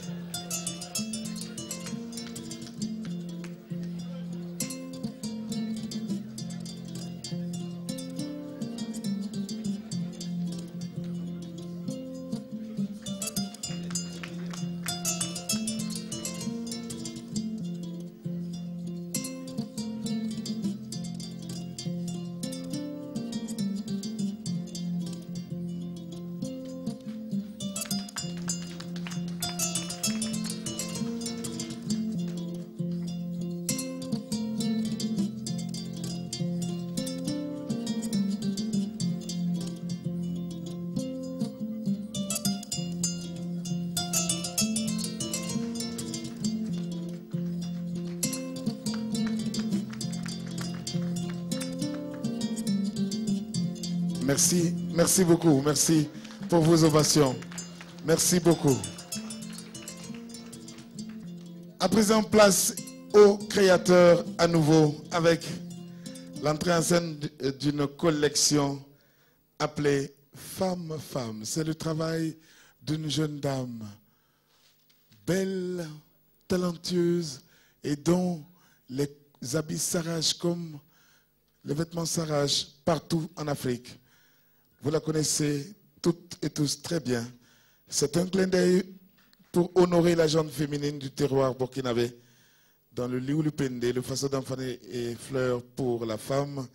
Merci, merci beaucoup, merci pour vos ovations. Merci beaucoup. À présent, place aux créateurs à nouveau avec l'entrée en scène d'une collection appelée Femme Femme. C'est le travail d'une jeune dame belle, talentueuse et dont les habits s'arrachent comme les vêtements s'arrachent partout en Afrique. Vous la connaissez toutes et tous très bien. C'est un clin d'œil pour honorer la gente féminine du terroir burkinabé dans le Lioulupende, le Faso d'Anfani et Fleurs pour la femme.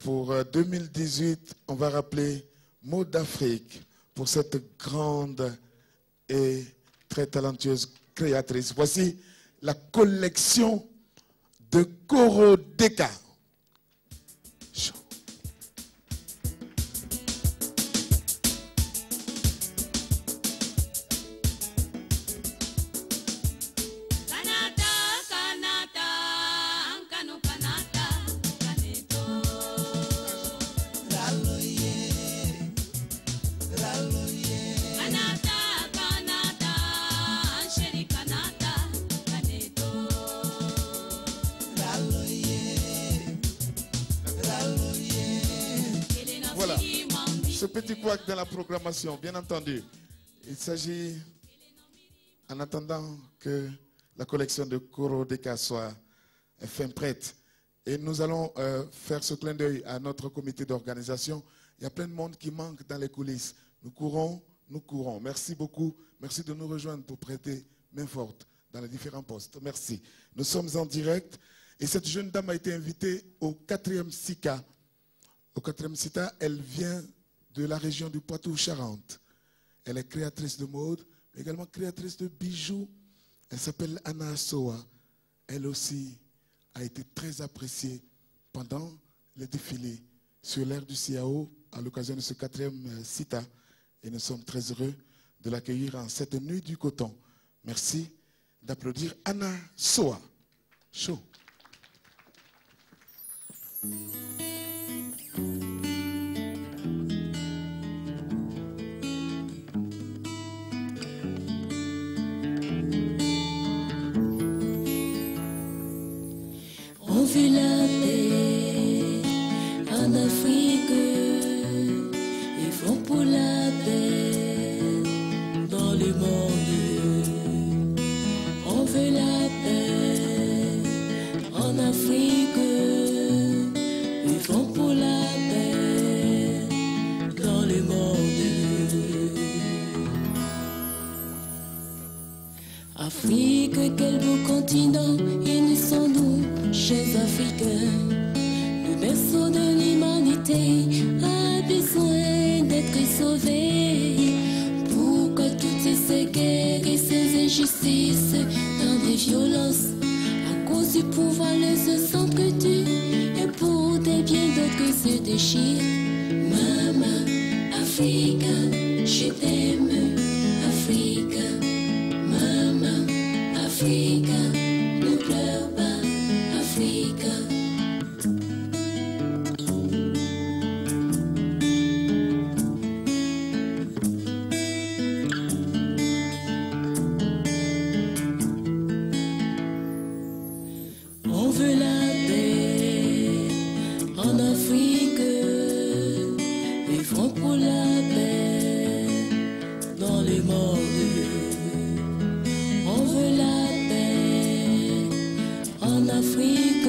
Pour 2018, on va rappeler Mots d'Afrique pour cette grande et très talentueuse créatrice. Voici la collection de Koro Deka. Petit couac dans la programmation, bien entendu. Il s'agit, en attendant que la collection de Koro Deka soit fin prête, et nous allons faire ce clin d'œil à notre comité d'organisation. Il y a plein de monde qui manque dans les coulisses. Nous courons, nous courons. Merci beaucoup. Merci de nous rejoindre pour prêter main forte dans les différents postes. Merci. Nous sommes en direct et cette jeune dame a été invitée au 4e SICA. Au 4e SICA, elle vient de la région du Poitou-Charentes. Elle est créatrice de mode, mais également créatrice de bijoux. Elle s'appelle Anna Soa. Elle aussi a été très appréciée pendant les défilés sur l'ère du CIAO à l'occasion de ce 4e CITA. Et nous sommes très heureux de l'accueillir en cette nuit du coton. Merci d'applaudir Anna Soa. Chaud. On veut la paix en Afrique, ils font pour la paix dans le monde. On veut la paix en Afrique, ils font pour la paix dans le monde. Afrique, quel beau continent, unissons-nous, chers Africains. Le berceau de l'humanité a besoin d'être sauvé. Pourquoi toutes ces guerres et ces injustices dans des violences? À cause du pouvoir, les uns s'entretuent et pour des biens d'autres se déchirent. Maman, Africa, je t'aime, Africa. Maman, Africa, ne pleure pas, Africa. On veut la paix en Afrique, les francs pour la paix dans les morts. On veut la paix en Afrique,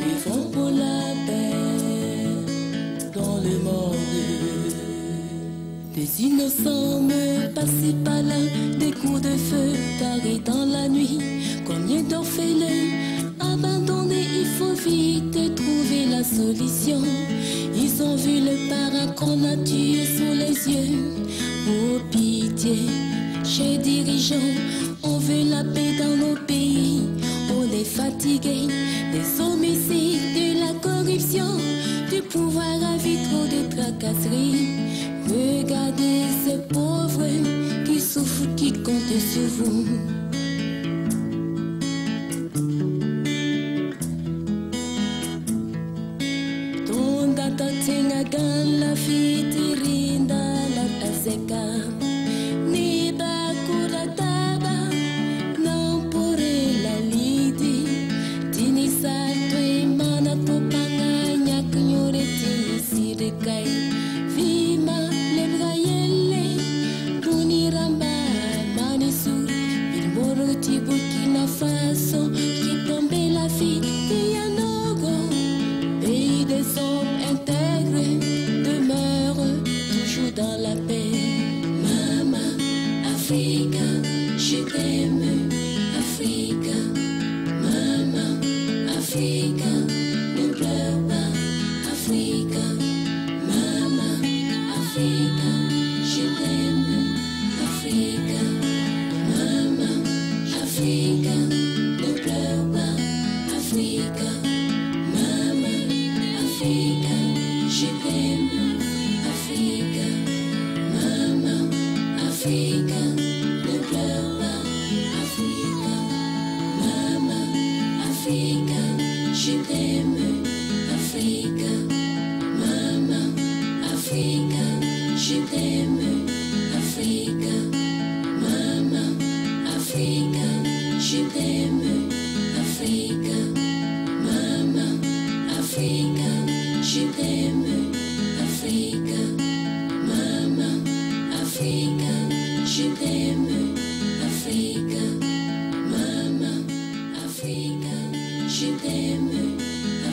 les francs pour la paix dans les morts. Des innocents me passaient par là, des coups de feu tarés dans la nuit. Combien d'orphelins abandonnés, il faut vite trouver la solution. Ils ont vu le parent qu'on a tué sous les yeux. Oh pitié, chers dirigeants, on veut la paix dans nos pays. On est fatigué des homicides, de la corruption, du pouvoir à vie, trop de tracasseries. Regardez ces pauvres qui souffrent, qui comptent sur vous. La fitirinda la taseka ni bakura taba non pure la lidi tinisa tue mana topanga nyak nyore tisi de kai vima le brayele buniramba manisu il moro ti Burkina Faso qui tombe la fille Tianogo pays des hommes intègres demeure toujours dans la paix. Maman, Africa, je t'aime, Africa. Maman, Africa, ne pleure pas, Africa. Maman, Africa, je t'aime, Africa. Maman, Africa, ne pleure pas, Africa. Maman, Africa, je t'aime, Africa. Maman, Africa, ne pleure pas, Africa. Maman, Africa, je t'aime, Africa. Maman, Africa, je t'aime, Africa. Maman, Africa, je t'aime, Africa. Maman, Africa, je t'aime, Africa. Maman, Africa, je t'aime, Africa. Maman, Africa, je t'aime,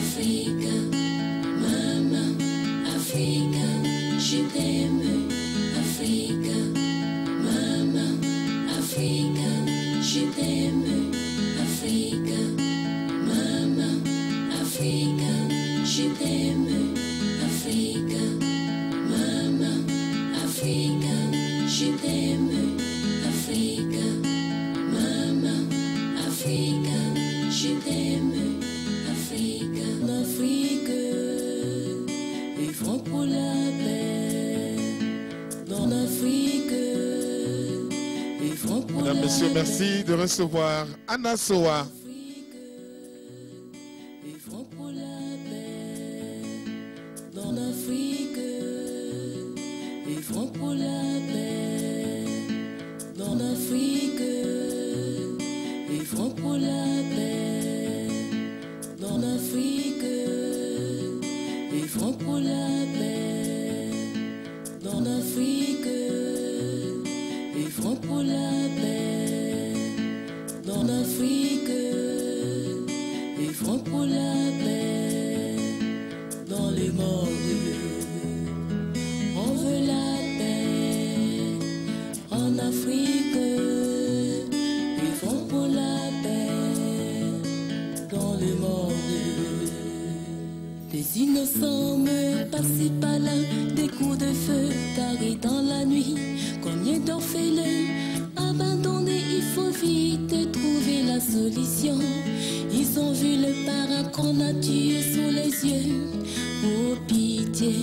Africa. Maman, Africa, je t'aime, Africa. Maman, Africa, je t'aime, Africa. Maman, Africa, je t'aime, Africa. Maman, Africa, je t'aime, Africa. Maman, Africa, je t'aime, Africa. En Afrique, les francs pour la paix. Dans l'Afrique, les francs pour la paix. Mesdames, Messieurs, merci de recevoir Anna Soa. Les francs pour la paix. Dans l'Afrique, les francs pour la paix. Dans l'Afrique, les francs pour la paix. Dans l'Afrique, les francs pour la paix. Dans l'Afrique, les francs pour la paix. Dans l'Afrique, les francs pour la paix. Dans les morts, on veut la paix en Afrique. innocents me passaient par là, des coups de feu carrés dans la nuit. Combien d'orphelins abandonnés, il faut vite trouver la solution. Ils ont vu le parent qu'on a tué sous les yeux. Oh pitié,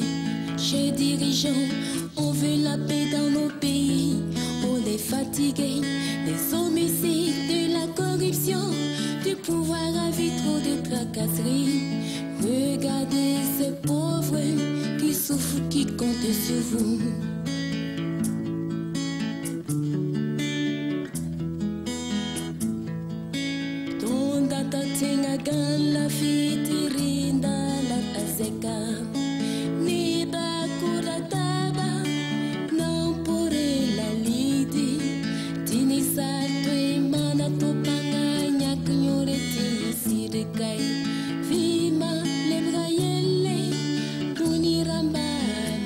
chers dirigeants, on veut la paix dans nos pays. On est fatigués des homicides, de la corruption, du pouvoir à vie, trop de tracasseries. Regardez ces pauvres qui souffrent, qui comptent sur vous. Ton data tenga gan la fitirinda la azeka. Ni bakura taba, non pure la lidi. Tini sa tue mana to panga nyak nyore tini sirekai. Vima lebrayele, puniramba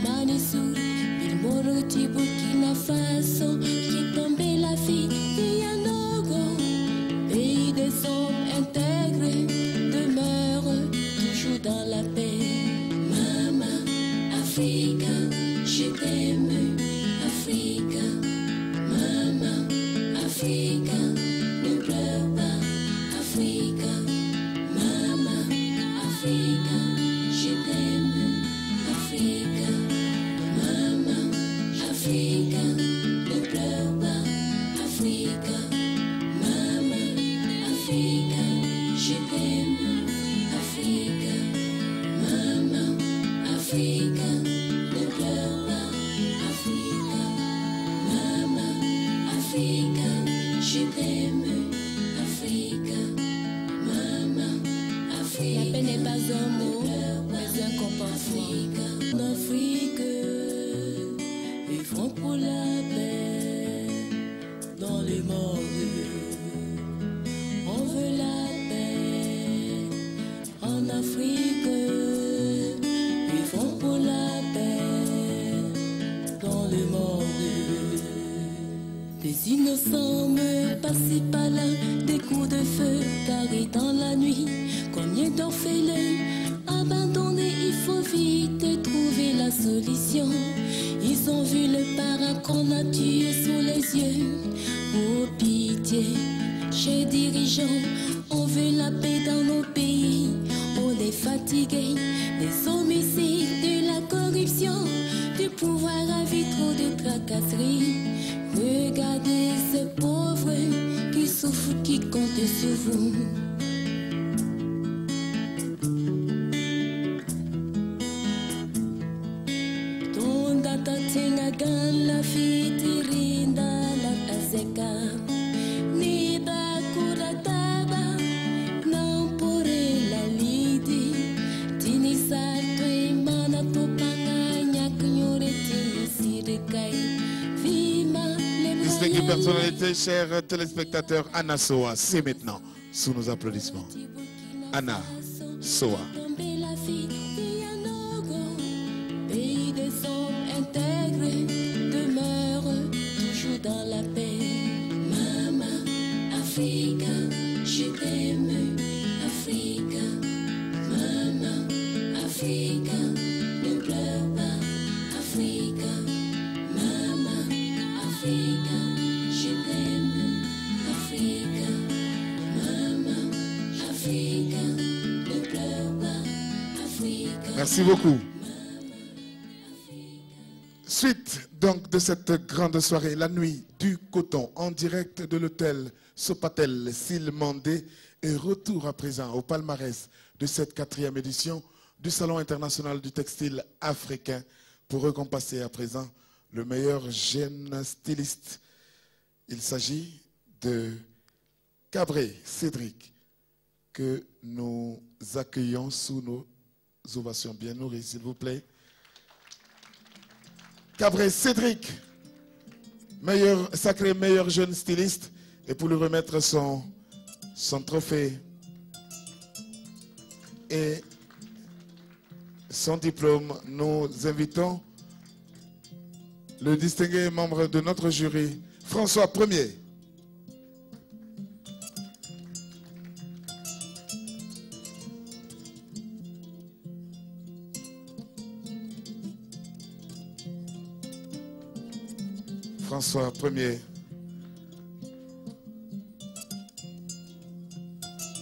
manisur. Il moro ti Burkina Faso, qui tombe la fille Yanogo. Pays des hommes intègres demeure toujours dans la paix. Maman, Africa, je t'aime, Africa. Maman, Africa, ne pleure pas, Africa. Maman, Africa, je t'aime, Africa. Maman, Africa, ne pleure pas, Africa. Maman, Africa, je t'aime, Africa. Maman, Africa, ne pleure pas, Africa. Maman, Africa, je t'aime, Africa. Maman, Africa. La paix n'est pas un mot, mais un comportement. En Afrique, vivons pour la paix dans le monde. On veut la paix en Afrique. Vivons pour la paix dans le monde. Des innocents me passaient par là, des coups de feu carrés dans la nuit. Combien d'orphelins abandonnés, il faut vite trouver la solution. Ils ont vu le parent qu'on a tué sous les yeux. Oh pitié, chers dirigeants, on veut la paix dans nos pays. On est fatigués des homicides, de la corruption, du pouvoir à vie, trop de tracasseries. Regardez ces pauvres qui souffrent, qui comptent sur vous. Ton data tenga gan la fitirinda la azeka. Ni bakura taba, non pure la lidi. Tini sa tue mana to panga nyak nyore tini sirekai. Vima Distinguée personnalité, chers téléspectateurs, Anna Soa, c'est maintenant, sous nos applaudissements. Anna Soa. tomber la fille Yanogo. Pays des hommes intègres demeure toujours dans la paix. Maman, Africa, je t'aime, Africa. Maman, Africa, ne pleure pas, Africa. Maman, Africa, je t'aime, Africa. Maman, Africa, ne pleure pas, Africa. Merci beaucoup. Suite donc de cette grande soirée, la nuit du coton, en direct de l'hôtel Sopatel Silmandé, et retour à présent au palmarès de cette 4e édition du Salon international du textile africain, pour récompenser à présent le meilleur jeune styliste. Il s'agit de Cabré Cédric, que nous accueillons sous nos ovations bien nourries, s'il vous plaît. Cabré Cédric, sacré meilleur jeune styliste, et pour lui remettre son trophée et son diplôme, nous invitons le distingué membre de notre jury, François Ier. François Ier,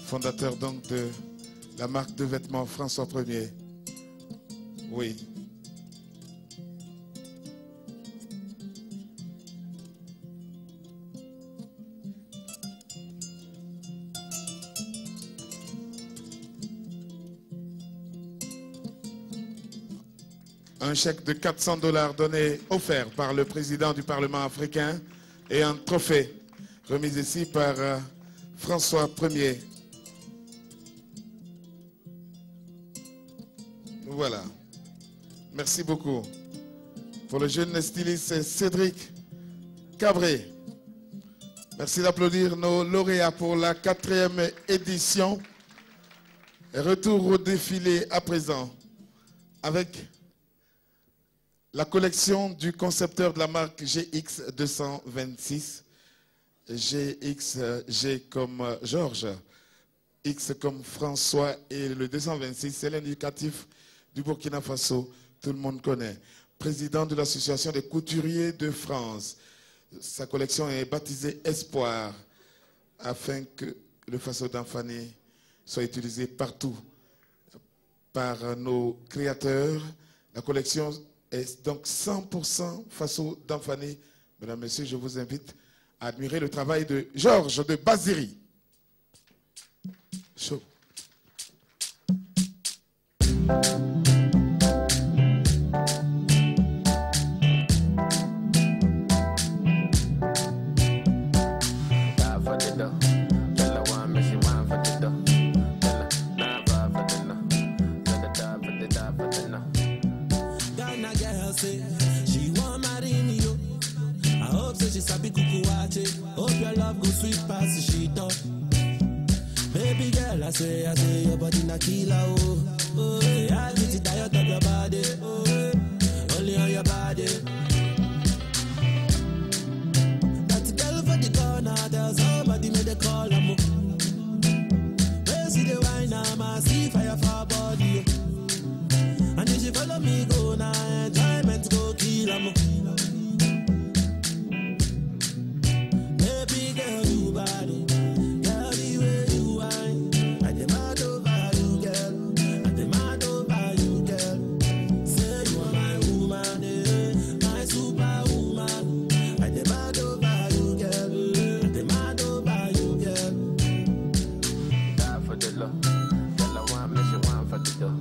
fondateur donc de la marque de vêtements François Ier. Oui. Un chèque de 400 $ donné, offert par le président du Parlement africain et un trophée remis ici par François Ier. Voilà. Merci beaucoup. Pour le jeune styliste Cédric Cabré. Merci d'applaudir nos lauréats pour la 4e édition. Et retour au défilé à présent avec la collection du concepteur de la marque GX226. G comme Georges, X comme François et le 226, c'est l'indicatif du Burkina Faso, tout le monde connaît. Président de l'association des couturiers de France. Sa collection est baptisée Espoir, afin que le Faso d'Anfani soit utilisé partout par nos créateurs. La collection est donc 100% Faso d'Anfani. Mesdames, Messieurs, je vous invite à admirer le travail de Georges de Baziri. Chaud. She want marry me, yo. I hope so she sabi kukuwache. Hope your love go sweet past the sheet up. Baby girl, I say your body na killer, oh. Oh, I get it tired of your body, oh. Only on your body. That girl for the corner, tell somebody make the call, I'm up. Where see the wine, I see fire for her body, oh. And if she follow me, go now, enjoyment go kill em. Baby girl, you bad, girl, the way you whine. I demand over you, girl. I demand over you, girl. Say you are my woman, my superwoman. I demand over you, girl. I demand over you, girl. Die for the love, girl, I want me, she want for the dough.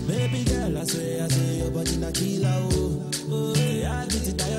Baby girl, I say your body na killer, oh. Oh, I get it.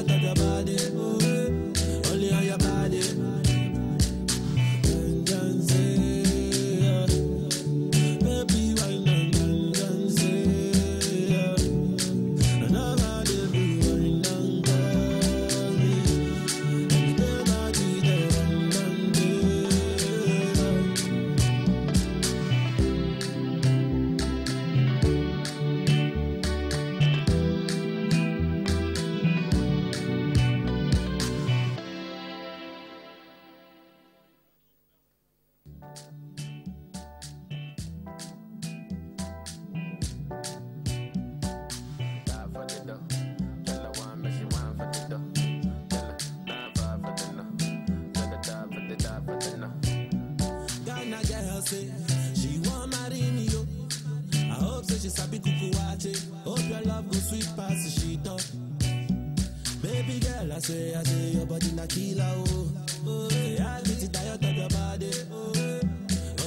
swear, I say your body na killer, oh. Oh, yeah, I get it tired of your body, oh,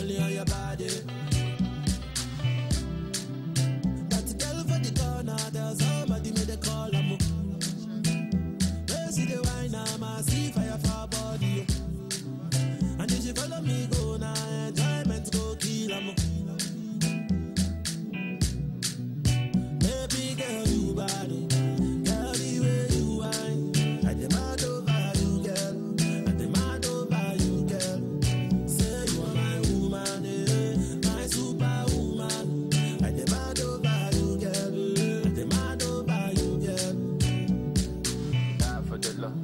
only on your body. That girl for the corner, there's somebody made a call, I'm see the wine, I see fire for body, and if you follow me, go now, enjoyment go kill, I'm baby girl, you bad, girl, the way you whine, I demand over you, girl, I demand over you, girl. Say you are my woman, my superwoman. I demand over you, girl, I demand over you, girl. Die for the love,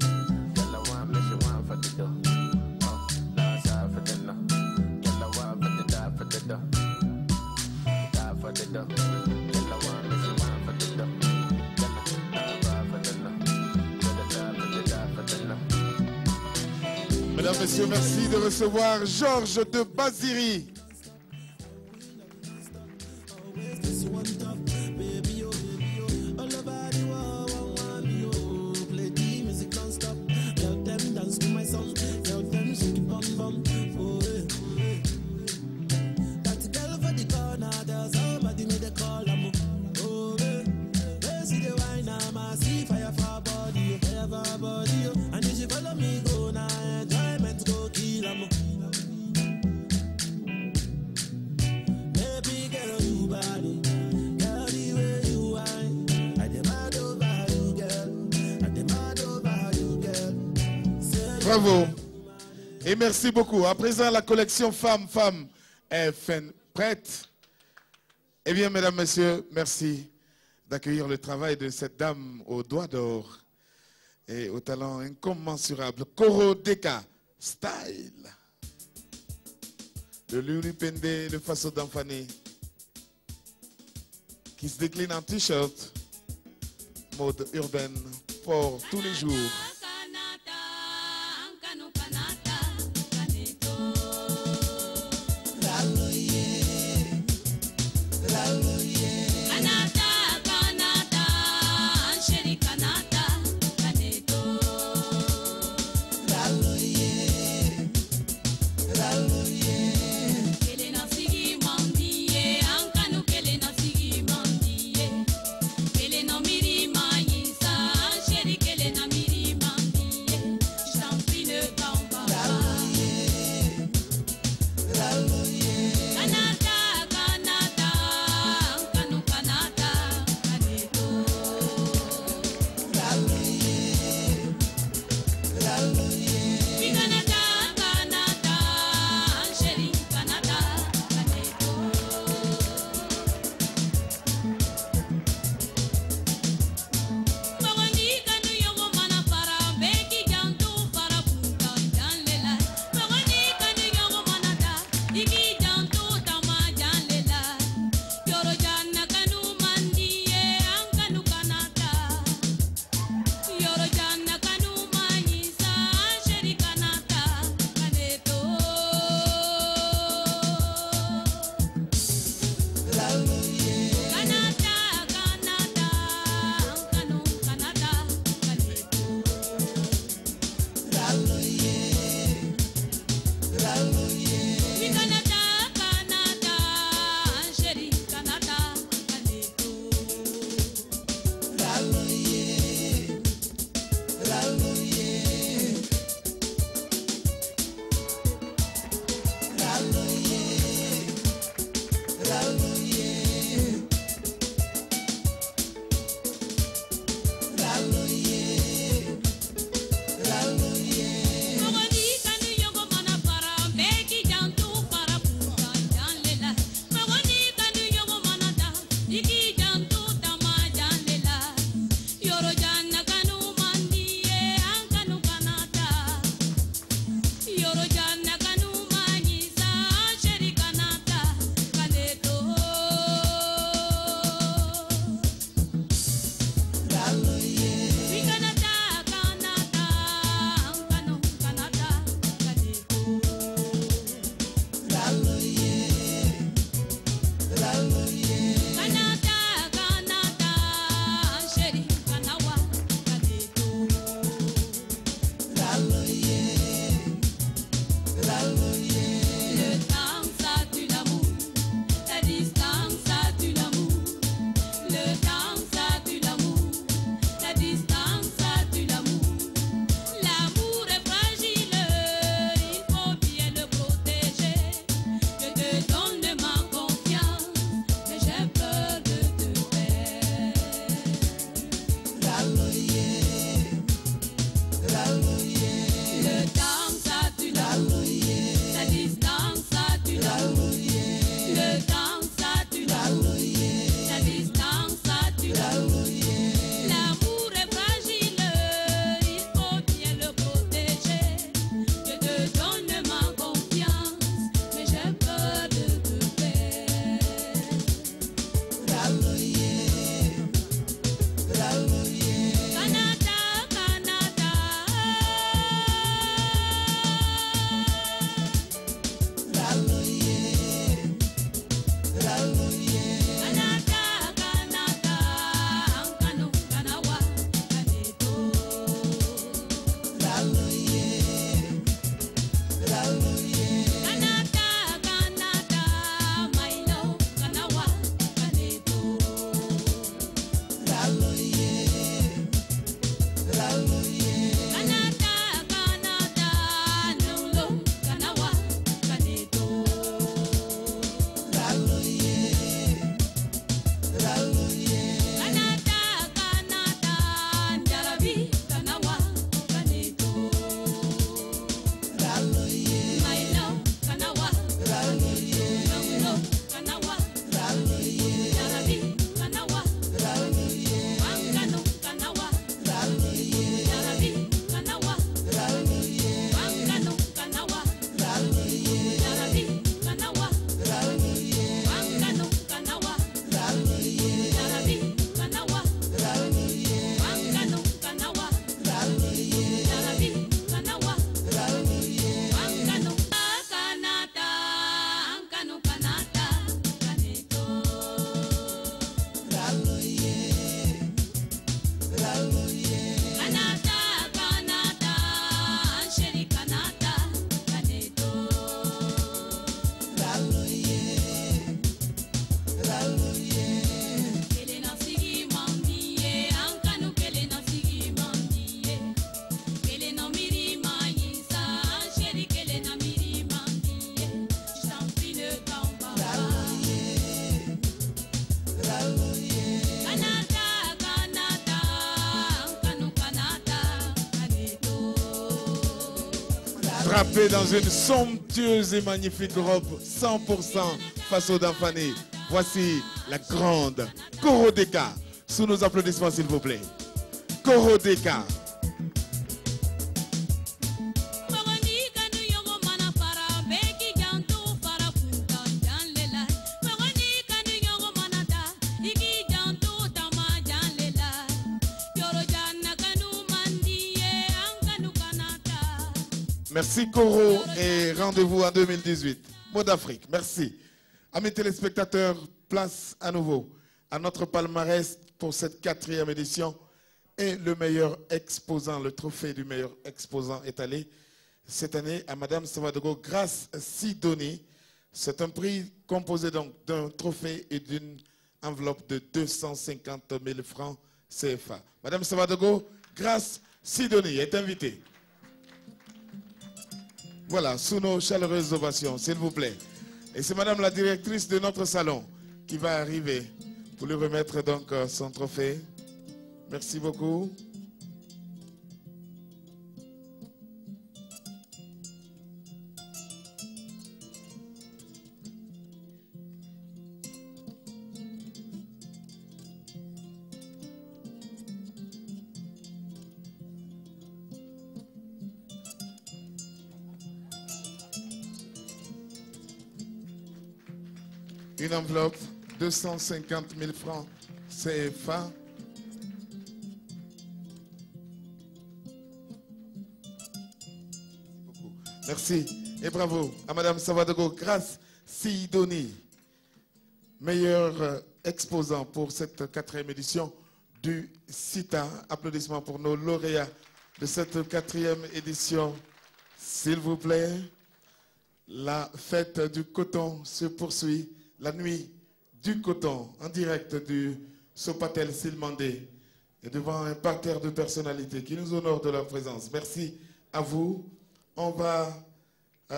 girl, I want me, she want for the dough. Oh, last side for the love, girl, I want for the die for the dough. Die for the dough. Mesdames, Messieurs, merci de recevoir Georges de Baziri. Bravo et merci beaucoup. À présent, la collection Femmes est prête. Eh bien, mesdames, messieurs, merci d'accueillir le travail de cette dame aux doigts d'or et au talent incommensurable. Koro Deka Style. Le Lulipende, le Faso d'Anfani, qui se décline en t-shirt, mode urbaine pour tous les jours. Kelena mirima yisa, sheri kelena mirima. Drapé dans une somptueuse et magnifique robe 100% Faso d'Anfani. Voici la grande Korodeka. Sous nos applaudissements, s'il vous plaît. Korodeka. Merci Koro et rendez-vous en 2018. Mot d'Afrique, merci. Amis téléspectateurs, place à nouveau à notre palmarès pour cette 4e édition. Et le meilleur exposant, le trophée du meilleur exposant est allé cette année à Madame Savadogo Grace Sidoni. C'est un prix composé donc d'un trophée et d'une enveloppe de 250 000 francs CFA. Madame Savadogo Grace Sidoni est invitée. Voilà, sous nos chaleureuses ovations, s'il vous plaît. Et c'est Madame la directrice de notre salon qui va arriver pour lui remettre donc son trophée. Merci beaucoup. Une enveloppe, 250 000 francs CFA. Merci et bravo à Madame Savadogo Grace Sidoni, meilleur exposant pour cette 4e édition du CITA. Applaudissements pour nos lauréats de cette 4e édition, s'il vous plaît. La fête du coton se poursuit. La nuit du coton en direct du Sopatel Silmandé et devant un parterre de personnalités qui nous honorent de leur présence. Merci à vous. On va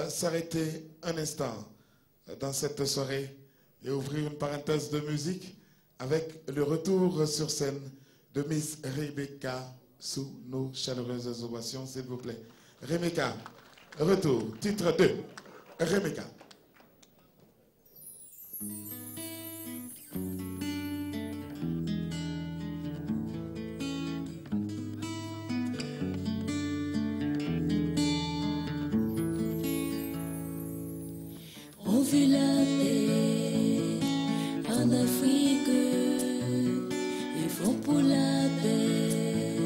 s'arrêter un instant dans cette soirée et ouvrir une parenthèse de musique avec le retour sur scène de Miss Rebecca sous nos chaleureuses ovations, s'il vous plaît. Rebecca, retour, titre 2. Rebecca. On veut la paix en Afrique, ils font pour la paix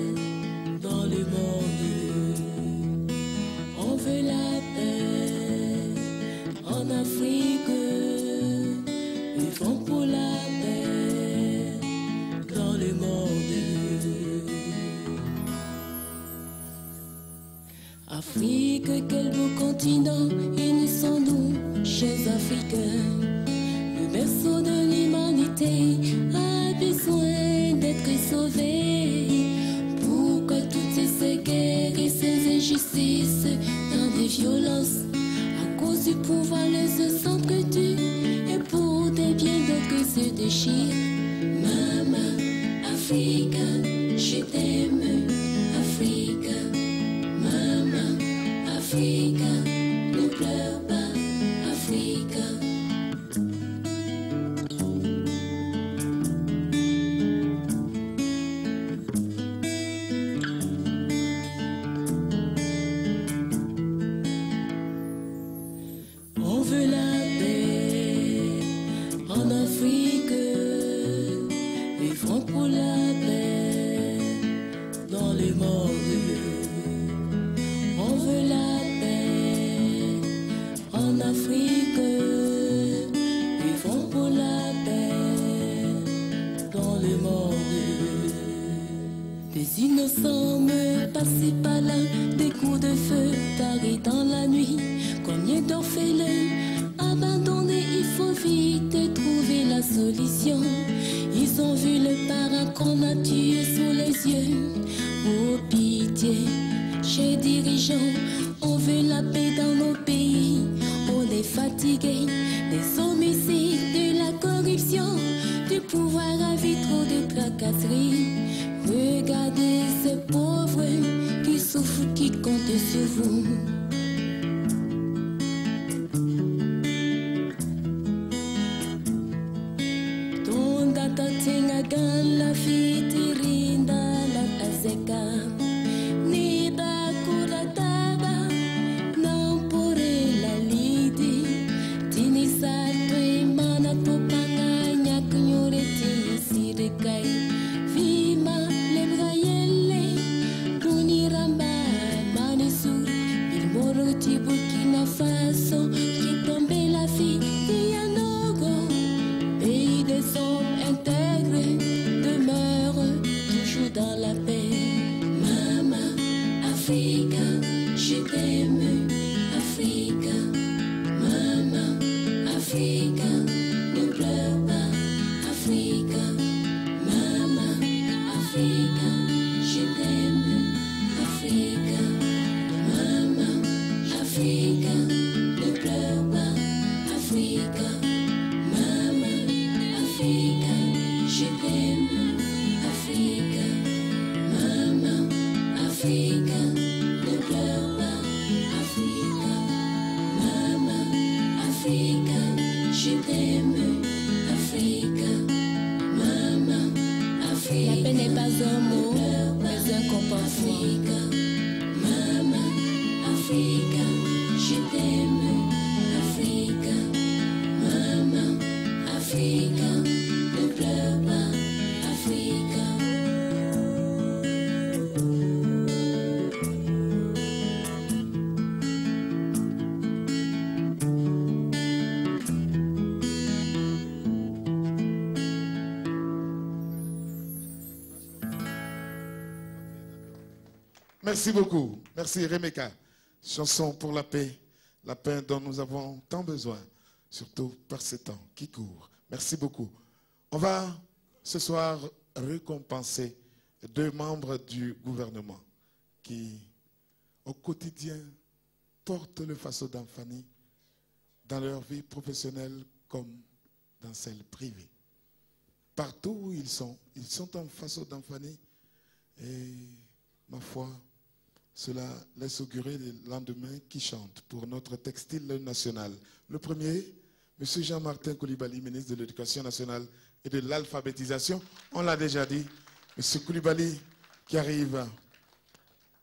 dans le monde. On veut la paix en Afrique, ils font pour la paix dans le monde. Afrique, quel beau continent, et nous sommes nous, chers Africains. Le berceau de l'humanité a besoin d'être sauvé. Pourquoi toutes ces guerres et ces injustices dans des violences? À cause du pouvoir, les uns s'entretuent et pour des biens d'autres se déchirent. Maman, Afrique, je t'aime, Afrique. Maman, Afrique, ne pleure pas, Afrique. On veut la paix en Afrique, les francs pour la paix dans le monde. On veut la paix en Afrique, ils font pour la paix dans le monde. Des innocents me passaient par là, des coups de feu tarés dans la nuit. Combien d'orphelins abandonnés, il faut vite trouver la solution. Ils ont vu le parent qu'on a tué sous les yeux. Oh pitié, chers dirigeants, on veut la paix dans nos pays. On est fatigué des homicides, de la corruption, du pouvoir à vie, trop de tracasseries. Regardez ces pauvres qui souffrent, qui comptent sur vous. ni bakula taba não por ela lidi tini satwe mana topanganya kunyoreti sirekai vima lebrayele kuniramba manisu il moro ti Burkina Faso qui tombe la fille Tianogo pays des hommes intègres demeure toujours dans la paix. Maman, Africa, je t'aime, Africa. Maman, Africa, ne pleure pas, Africa. Maman, Africa, je t'aime, Africa. Maman, Africa, ne pleure pas, Africa. Maman, Africa, je t'aime, Africa. Maman, Africa, ne pleure pas, Africa. Maman, Africa, je t'aime, Africa. Maman, Africa. La paix n'est pas un mot, mais un comportement. Maman, Africa, je t'aime, Africa. Maman, Africa, ne pleure pas, Africa. Merci beaucoup. Merci Remeka. Chanson pour la paix dont nous avons tant besoin, surtout par ces temps qui courent. Merci beaucoup. On va ce soir récompenser 2 membres du gouvernement qui, au quotidien, portent le fardeau d'Anfani dans leur vie professionnelle comme dans celle privée. Partout où ils sont en fardeau d'Anfani et, ma foi, cela laisse augurer les lendemains qui chantent pour notre textile national. Le premier, M. Jean-Martin Koulibaly, ministre de l'Éducation nationale et de l'alphabétisation. On l'a déjà dit, M. Koulibaly qui arrive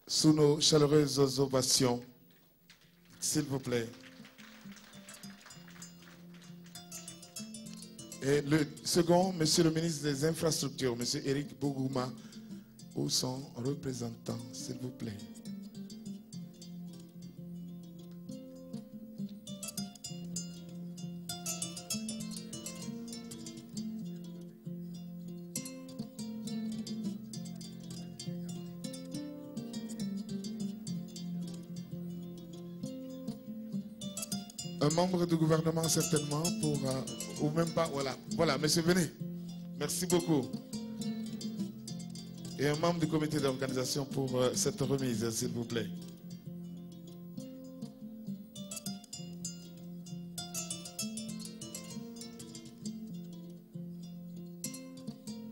sous nos chaleureuses ovations. S'il vous plaît. Et le second, M. le ministre des Infrastructures, M. Éric Bougouma, ou son représentant, s'il vous plaît. Un membre du gouvernement certainement pour, ou même pas, voilà, monsieur, venez. Merci beaucoup. Et un membre du comité d'organisation pour cette remise, s'il vous plaît.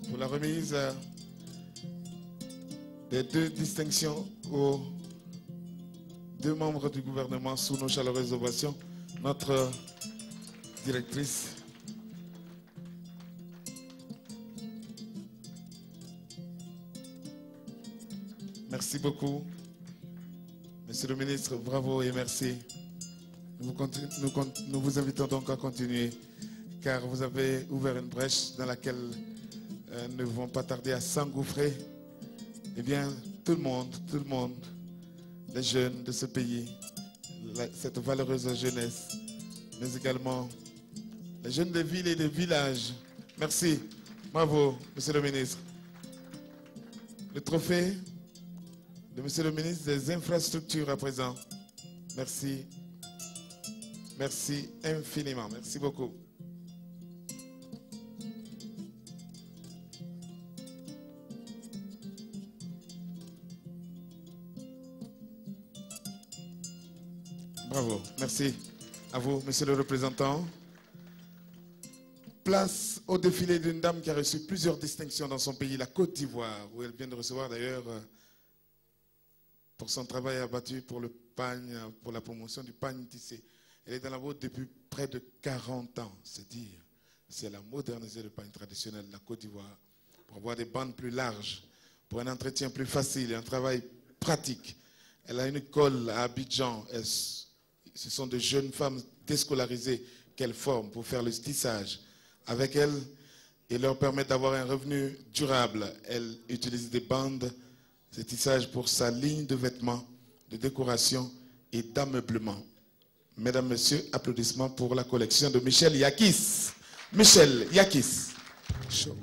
Pour la remise des 2 distinctions aux 2 membres du gouvernement sous nos chaleureuses ovations, notre directrice. Merci beaucoup. Monsieur le ministre, bravo et merci. Nous vous invitons donc à continuer, car vous avez ouvert une brèche dans laquelle nous ne vont pas tarder à s'engouffrer. Eh bien, tout le monde, les jeunes de ce pays, cette valeureuse jeunesse, mais également les jeunes des villes et des villages. Merci. Bravo, monsieur le ministre. Le trophée de monsieur le ministre des Infrastructures à présent. Merci. Merci infiniment. Merci beaucoup. Bravo. Merci à vous, monsieur le représentant. Place au défilé d'une dame qui a reçu plusieurs distinctions dans son pays, la Côte d'Ivoire, où elle vient de recevoir d'ailleurs pour son travail abattu pour le pagne, pour la promotion du pagne tissé. Elle est dans la mode depuis près de 40 ans, c'est dire. Si elle a modernisé le pagne traditionnel de la Côte d'Ivoire pour avoir des bandes plus larges, pour un entretien plus facile et un travail pratique. Elle a une école à Abidjan. Ce sont de jeunes femmes déscolarisées qu'elle forme pour faire le tissage avec elle et leur permettre d'avoir un revenu durable. Elle utilise des bandes de tissage pour sa ligne de vêtements, de décoration et d'ameublement. Mesdames, Messieurs, applaudissements pour la collection de Michel Yakis. Michel Yakis. Chaud.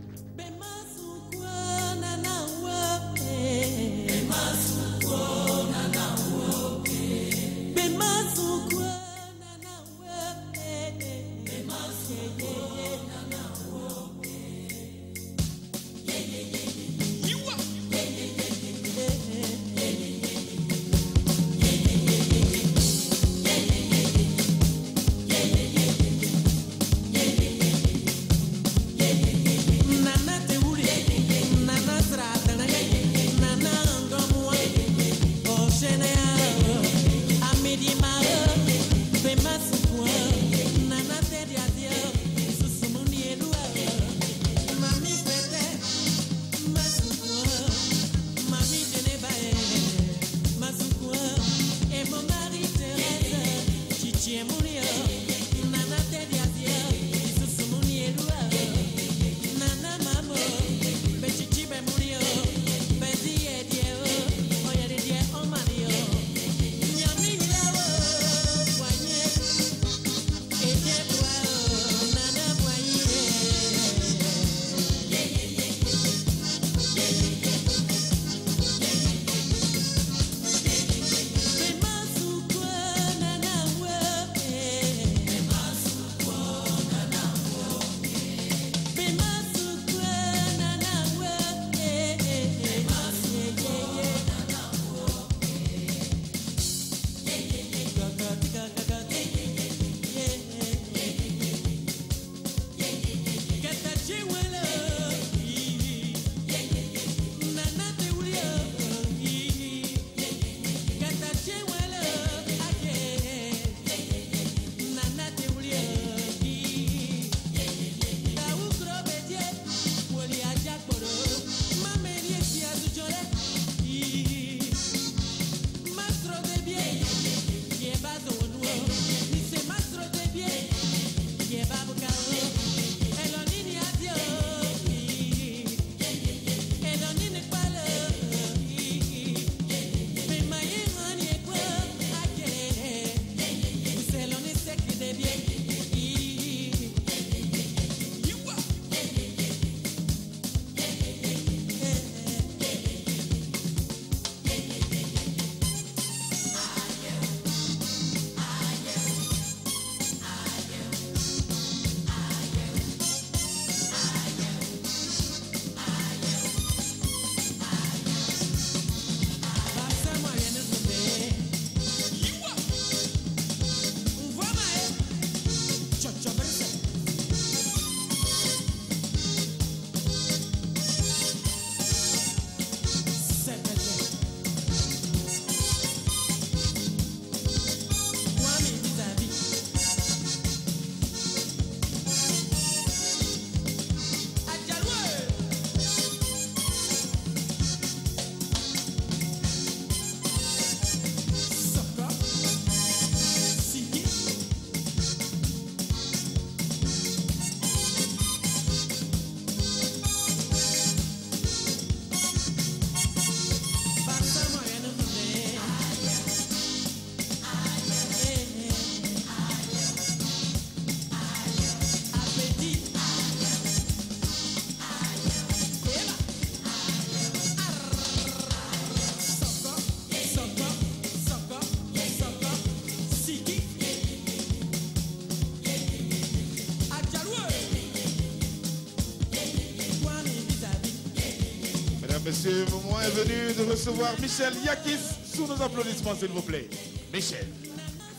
Monsieur, le moment est venu de recevoir Michel Yakis sous nos applaudissements, s'il vous plaît. Michel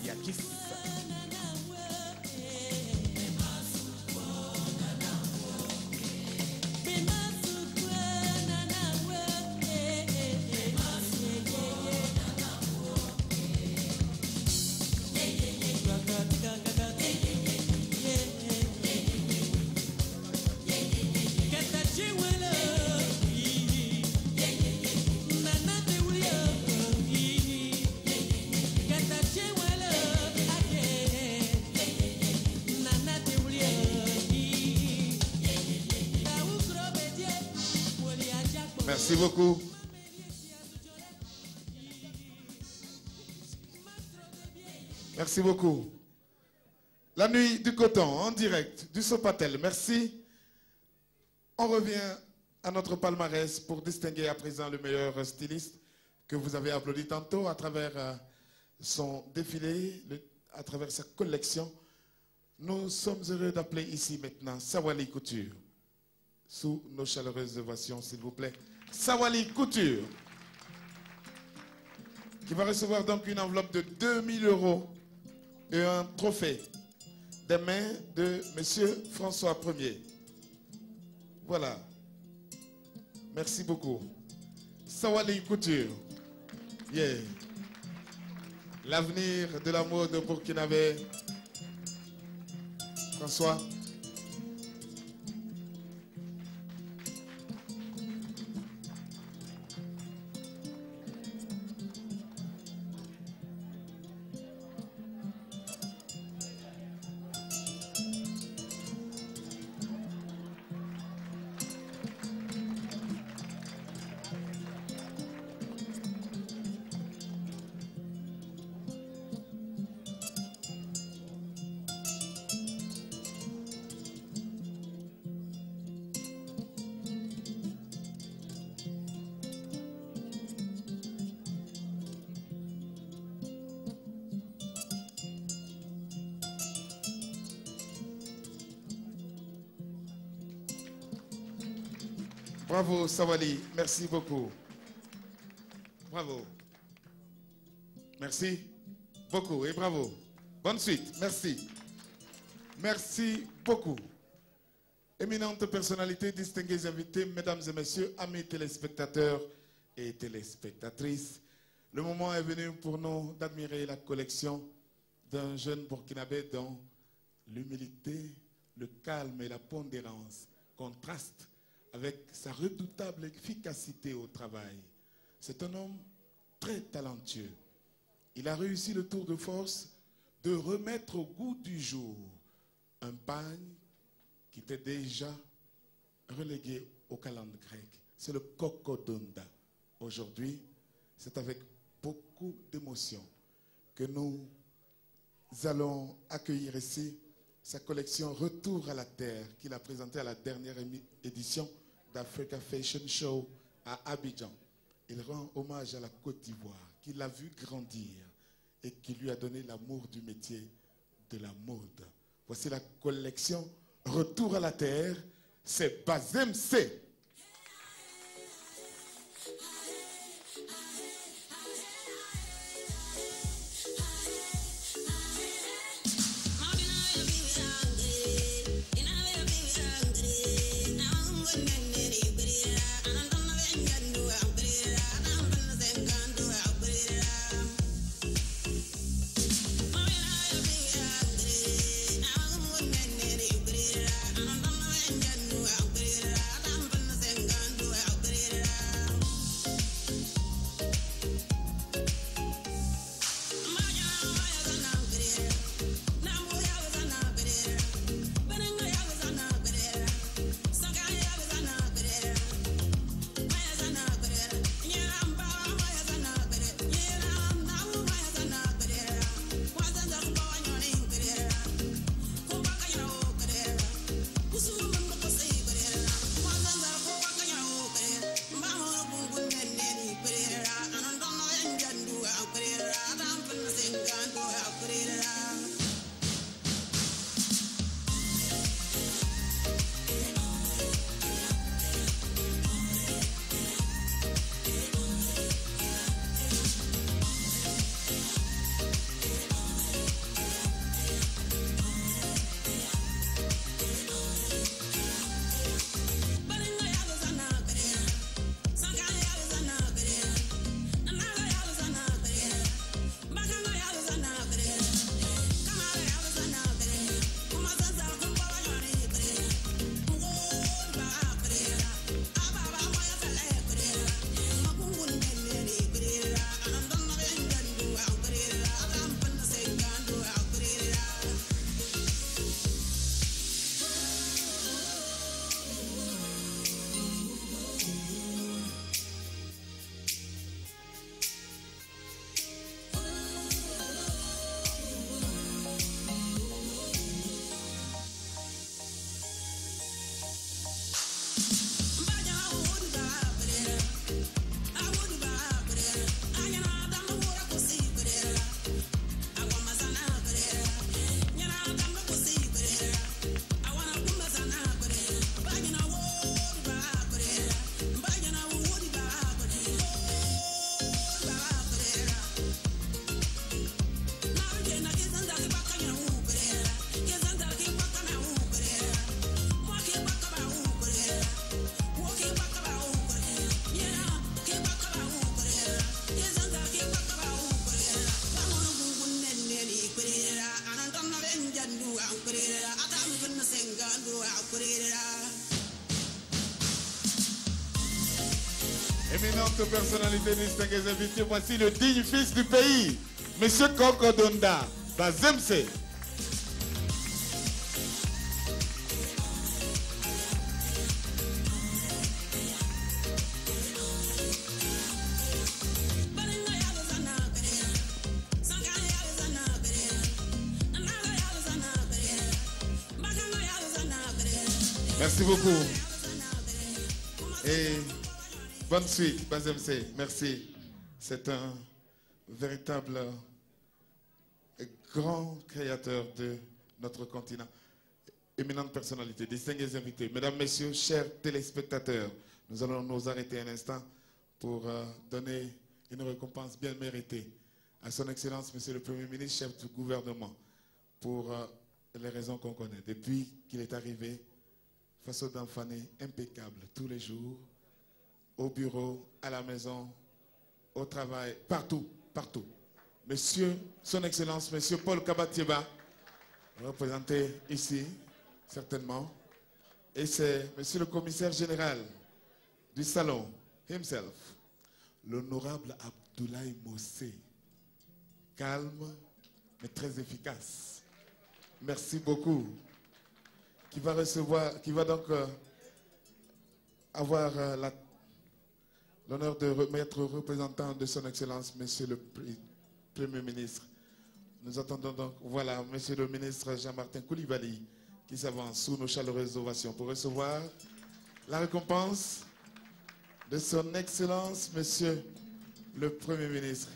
Yakis. Get that you will love. Merci beaucoup. Merci beaucoup. La nuit du coton en direct du Sopatel. Merci. On revient à notre palmarès pour distinguer à présent le meilleur styliste que vous avez applaudi tantôt à travers son défilé, à travers sa collection. Nous sommes heureux d'appeler ici maintenant Sawali Couture. Sous nos chaleureuses ovations, s'il vous plaît. Sawali Couture, qui va recevoir donc une enveloppe de 2000 € et un trophée des mains de M. François Ier. Voilà. Merci beaucoup. Sawali Couture. Yeah. L'avenir de la mode burkinabé. François. Bravo Sawali, merci beaucoup. Bravo. Merci beaucoup et bravo. Bonne suite, merci. Merci beaucoup. Éminente personnalité, distingués invités, mesdames et messieurs, amis téléspectateurs et téléspectatrices, le moment est venu pour nous d'admirer la collection d'un jeune burkinabé dont l'humilité, le calme et la pondérance contrastent avec sa redoutable efficacité au travail. C'est un homme très talentueux. Il a réussi le tour de force de remettre au goût du jour un pagne qui était déjà relégué au calendrier grec. C'est le Kokodonda. Aujourd'hui, c'est avec beaucoup d'émotion que nous allons accueillir ici sa collection Retour à la Terre qu'il a présentée à la dernière édition d'Africa Fashion Show à Abidjan. Il rend hommage à la Côte d'Ivoire, qui l'a vu grandir et qui lui a donné l'amour du métier de la mode. Voici la collection Retour à la Terre, c'est Bazem C. Éminente personnalité distinguée invitée, voici le digne fils du pays, Monsieur Kokodonda Bazemse. Merci beaucoup. Et bonne suite, Bazemse. Merci. C'est un véritable grand créateur de notre continent. Éminente personnalité, distingués invités. Mesdames, Messieurs, chers téléspectateurs, nous allons nous arrêter un instant pour donner une récompense bien méritée à son Excellence, Monsieur le Premier ministre, chef du gouvernement, pour les raisons qu'on connaît. Depuis qu'il est arrivé, façon d'enfaner impeccable tous les jours, au bureau, à la maison, au travail, partout, partout. Monsieur, son Excellence, Monsieur Paul Kabatieba, représenté ici, certainement, et c'est Monsieur le Commissaire général du salon, himself, l'honorable Abdoulaye Mossé, calme mais très efficace. Merci beaucoup. Qui va recevoir, qui va donc avoir l'honneur d'être représentant de son Excellence, Monsieur le Premier ministre. Nous attendons donc, voilà, Monsieur le ministre Jean-Martin Koulibaly, qui s'avance sous nos chaleureuses ovations pour recevoir la récompense de son Excellence, Monsieur le Premier ministre,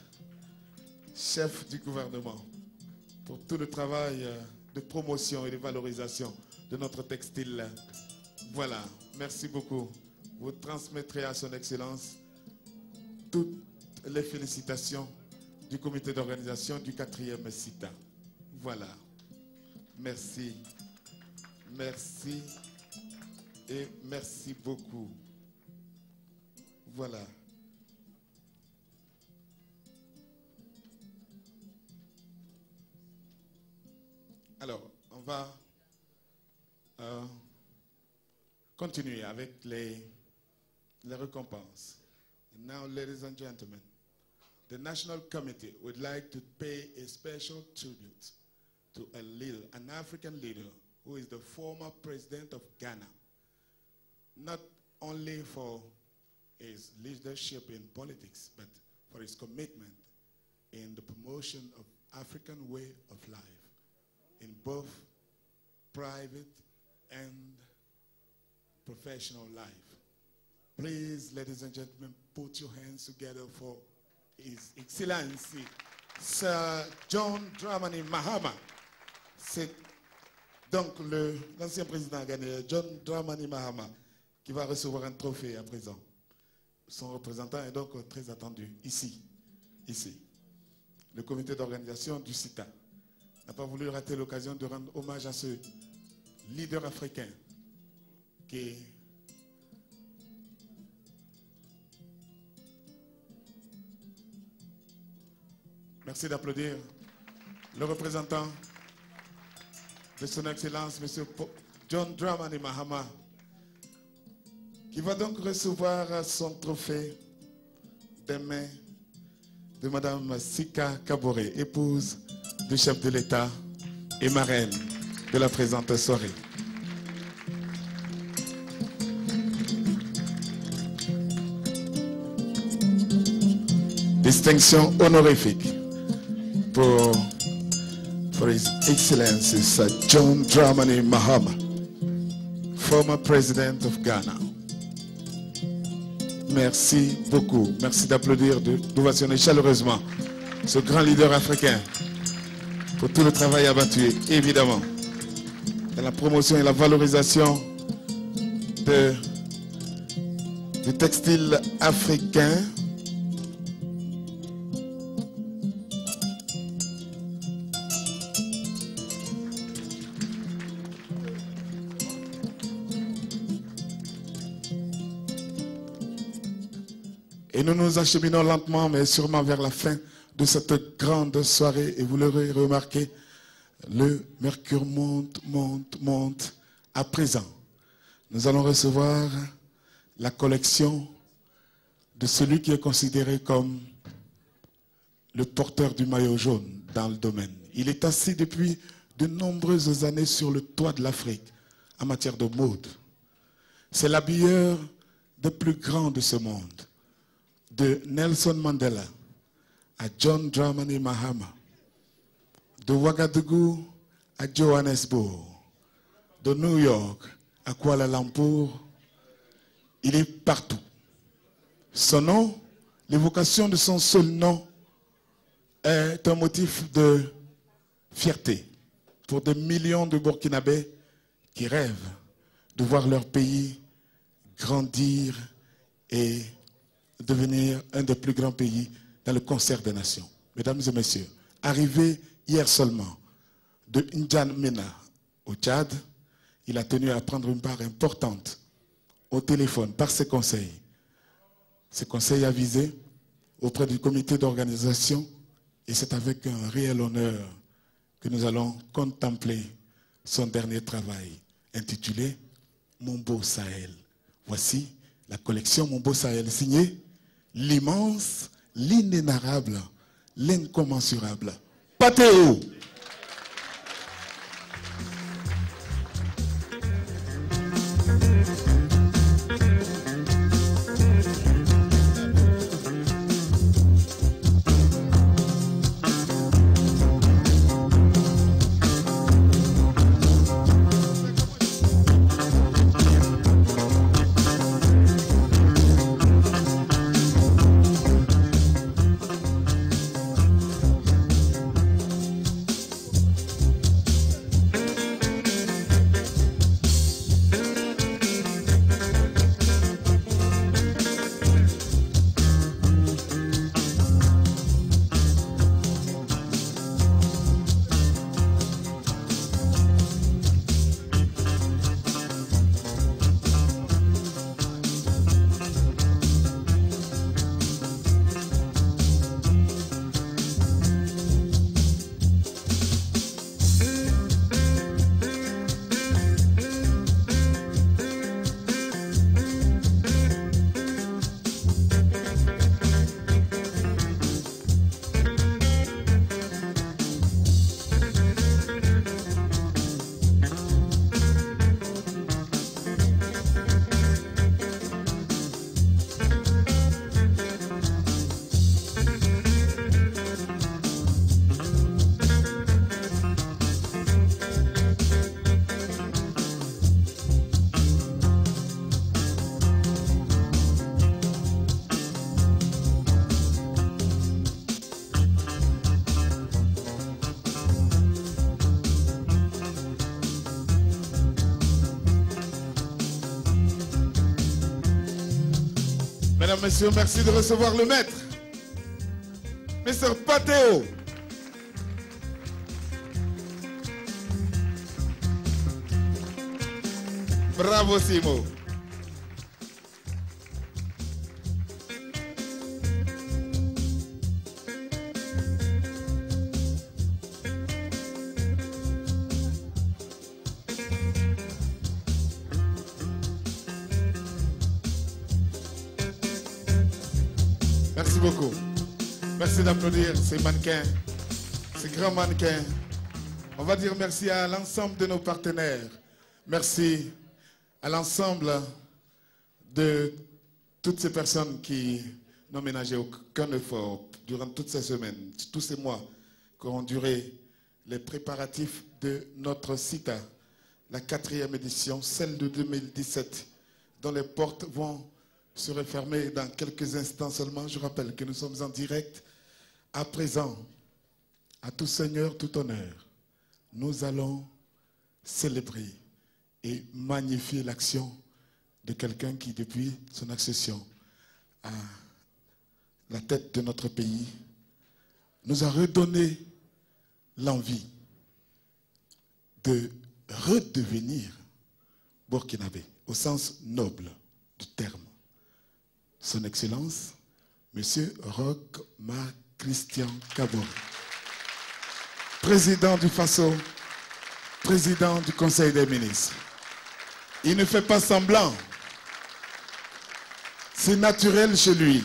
chef du gouvernement, pour tout le travail de promotion et de valorisation de notre textile. Voilà, merci beaucoup. Vous transmettrez à son Excellence toutes les félicitations du comité d'organisation du 4e CITA. Voilà, merci, merci et merci beaucoup. Voilà. Alors, on va continuer avec les récompenses. And now, ladies and gentlemen, the National Committee would like to pay a special tribute to a leader, an African leader, who is the former president of Ghana, not only for his leadership in politics, but for his commitment in the promotion of African way of life, in both private and professional life. Please, ladies and gentlemen, put your hands together for His Excellency, Sir John Dramani Mahama. C'est donc l'ancien président ghanéen, John Dramani Mahama, qui va recevoir un trophée à présent. Son représentant est donc très attendu, ici. Le comité d'organisation du CITA n'a pas voulu rater l'occasion de rendre hommage à ce leader africain qui merci d'applaudir le représentant de son Excellence, M. John Dramani Mahama, qui va donc recevoir son trophée des mains de Mme Sika Kaboré, épouse du chef de l'État et marraine de la présente soirée. Distinction honorifique pour His Excellency Sir John Dramani Mahama, former President of Ghana. Merci beaucoup. Merci d'applaudir, d'ovationner chaleureusement ce grand leader africain pour tout le travail abattu, évidemment, dans la promotion et la valorisation du textile africain. Et nous nous acheminons lentement, mais sûrement vers la fin de cette grande soirée. Et vous l'aurez remarqué, le mercure monte, monte, monte. À présent, nous allons recevoir la collection de celui qui est considéré comme le porteur du maillot jaune dans le domaine. Il est assis depuis de nombreuses années sur le toit de l'Afrique en matière de mode. C'est l'habilleur des plus grands de ce monde, de Nelson Mandela à John Dramani Mahama, de Ouagadougou à Johannesburg, de New York à Kuala Lumpur. Il est partout. Son nom, l'évocation de son seul nom, est un motif de fierté pour des millions de Burkinabés qui rêvent de voir leur pays grandir et devenir un des plus grands pays dans le concert des nations. Mesdames et messieurs, arrivé hier seulement de N'Djamena au Tchad, il a tenu à prendre une part importante au téléphone par ses conseils. Ses conseils avisés auprès du comité d'organisation, et c'est avec un réel honneur que nous allons contempler son dernier travail intitulé Mon beau Sahel. Voici la collection Mon beau Sahel signée l'immense, l'inénarrable, l'incommensurable Patéo. Mesdames, Messieurs, merci de recevoir le maître, Mr. Patéo. Bravo Simo. Merci beaucoup. Merci d'applaudir ces mannequins, ces grands mannequins. On va dire merci à l'ensemble de nos partenaires. Merci à l'ensemble de toutes ces personnes qui n'ont ménagé aucun effort durant toutes ces semaines, tous ces mois qui ont duré les préparatifs de notre CITA, la 4e édition, celle de 2017, dont les portes vont se refermer dans quelques instants seulement. Je rappelle que nous sommes en direct. À présent, à tout seigneur, tout honneur, nous allons célébrer et magnifier l'action de quelqu'un qui, depuis son accession à la tête de notre pays, nous a redonné l'envie de redevenir burkinabé, au sens noble du terme. Son Excellence, Monsieur Roch Marc Christian Kaboré, président du Faso, président du Conseil des ministres. Il ne fait pas semblant. C'est naturel chez lui.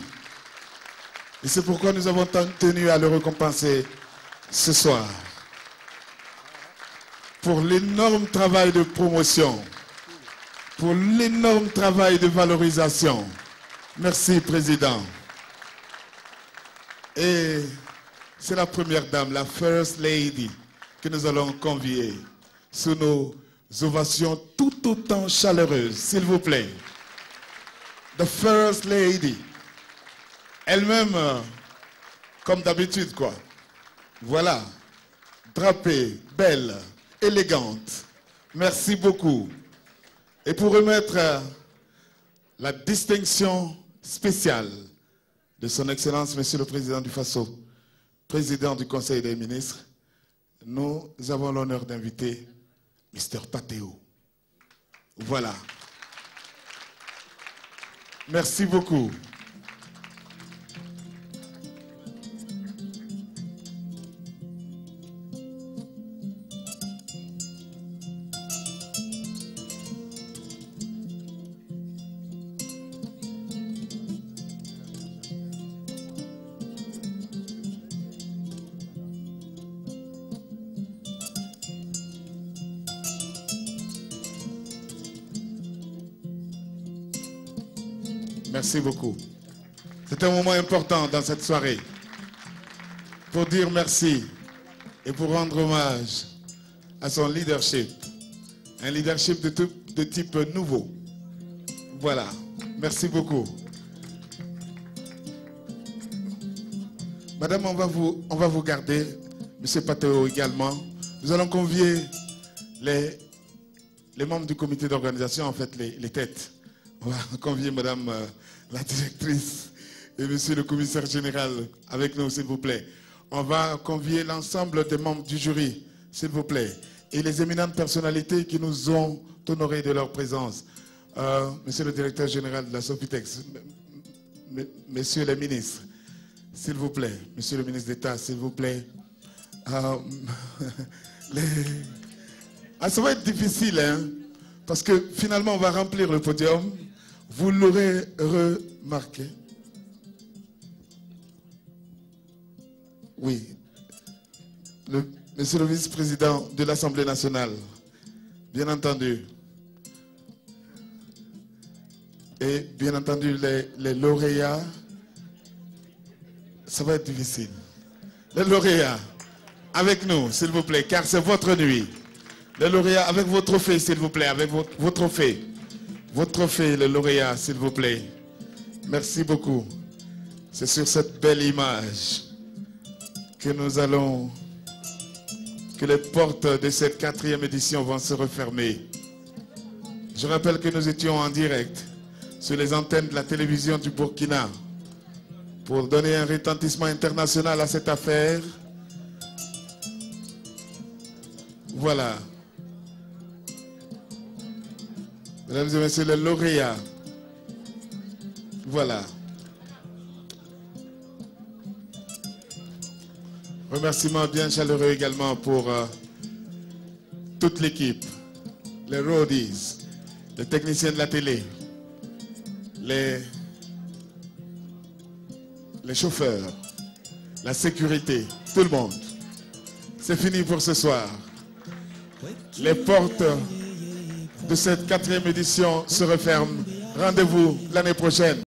Et c'est pourquoi nous avons tenu à le récompenser ce soir. Pour l'énorme travail de promotion, pour l'énorme travail de valorisation. Merci, Président. Et c'est la première dame, la First Lady, que nous allons convier sous nos ovations tout autant chaleureuses, s'il vous plaît. The First Lady. Elle-même, comme d'habitude, quoi. Voilà. Drapée, belle, élégante. Merci beaucoup. Et pour remettre la distinction spéciale de son Excellence, Monsieur le Président du Faso, Président du Conseil des ministres, nous avons l'honneur d'inviter Mr. Patéo. Voilà. Merci beaucoup. Merci beaucoup. C'est un moment important dans cette soirée pour dire merci et pour rendre hommage à son leadership. Un leadership de type nouveau. Voilà. Merci beaucoup. Madame, on va vous garder. Monsieur Patéo également. Nous allons convier les membres du comité d'organisation, en fait les têtes. On va convier Madame la directrice et Monsieur le commissaire général avec nous, s'il vous plaît. On va convier l'ensemble des membres du jury, s'il vous plaît, et les éminentes personnalités qui nous ont honorés de leur présence. Monsieur le directeur général de la Sofitex, Messieurs les ministres, s'il vous plaît, Monsieur le ministre d'État, s'il vous plaît. Ça va être difficile, hein, parce que finalement, on va remplir le podium. Vous l'aurez remarqué. Oui. Monsieur le vice-président de l'Assemblée nationale, bien entendu. Et bien entendu, les lauréats. Ça va être difficile. Les lauréats, avec nous, s'il vous plaît, car c'est votre nuit. Les lauréats, avec vos trophées, s'il vous plaît, avec vos trophées. Votre trophée, le lauréat, s'il vous plaît. Merci beaucoup. C'est sur cette belle image que nous allons, que les portes de cette 4e édition vont se refermer. Je rappelle que nous étions en direct sur les antennes de la télévision du Burkina pour donner un retentissement international à cette affaire. Voilà. Mesdames et messieurs les lauréats, voilà. Remerciements bien chaleureux également pour toute l'équipe, les roadies, les techniciens de la télé, les chauffeurs, la sécurité, tout le monde. C'est fini pour ce soir. Les portes de cette 4e édition se referment. Rendez-vous l'année prochaine.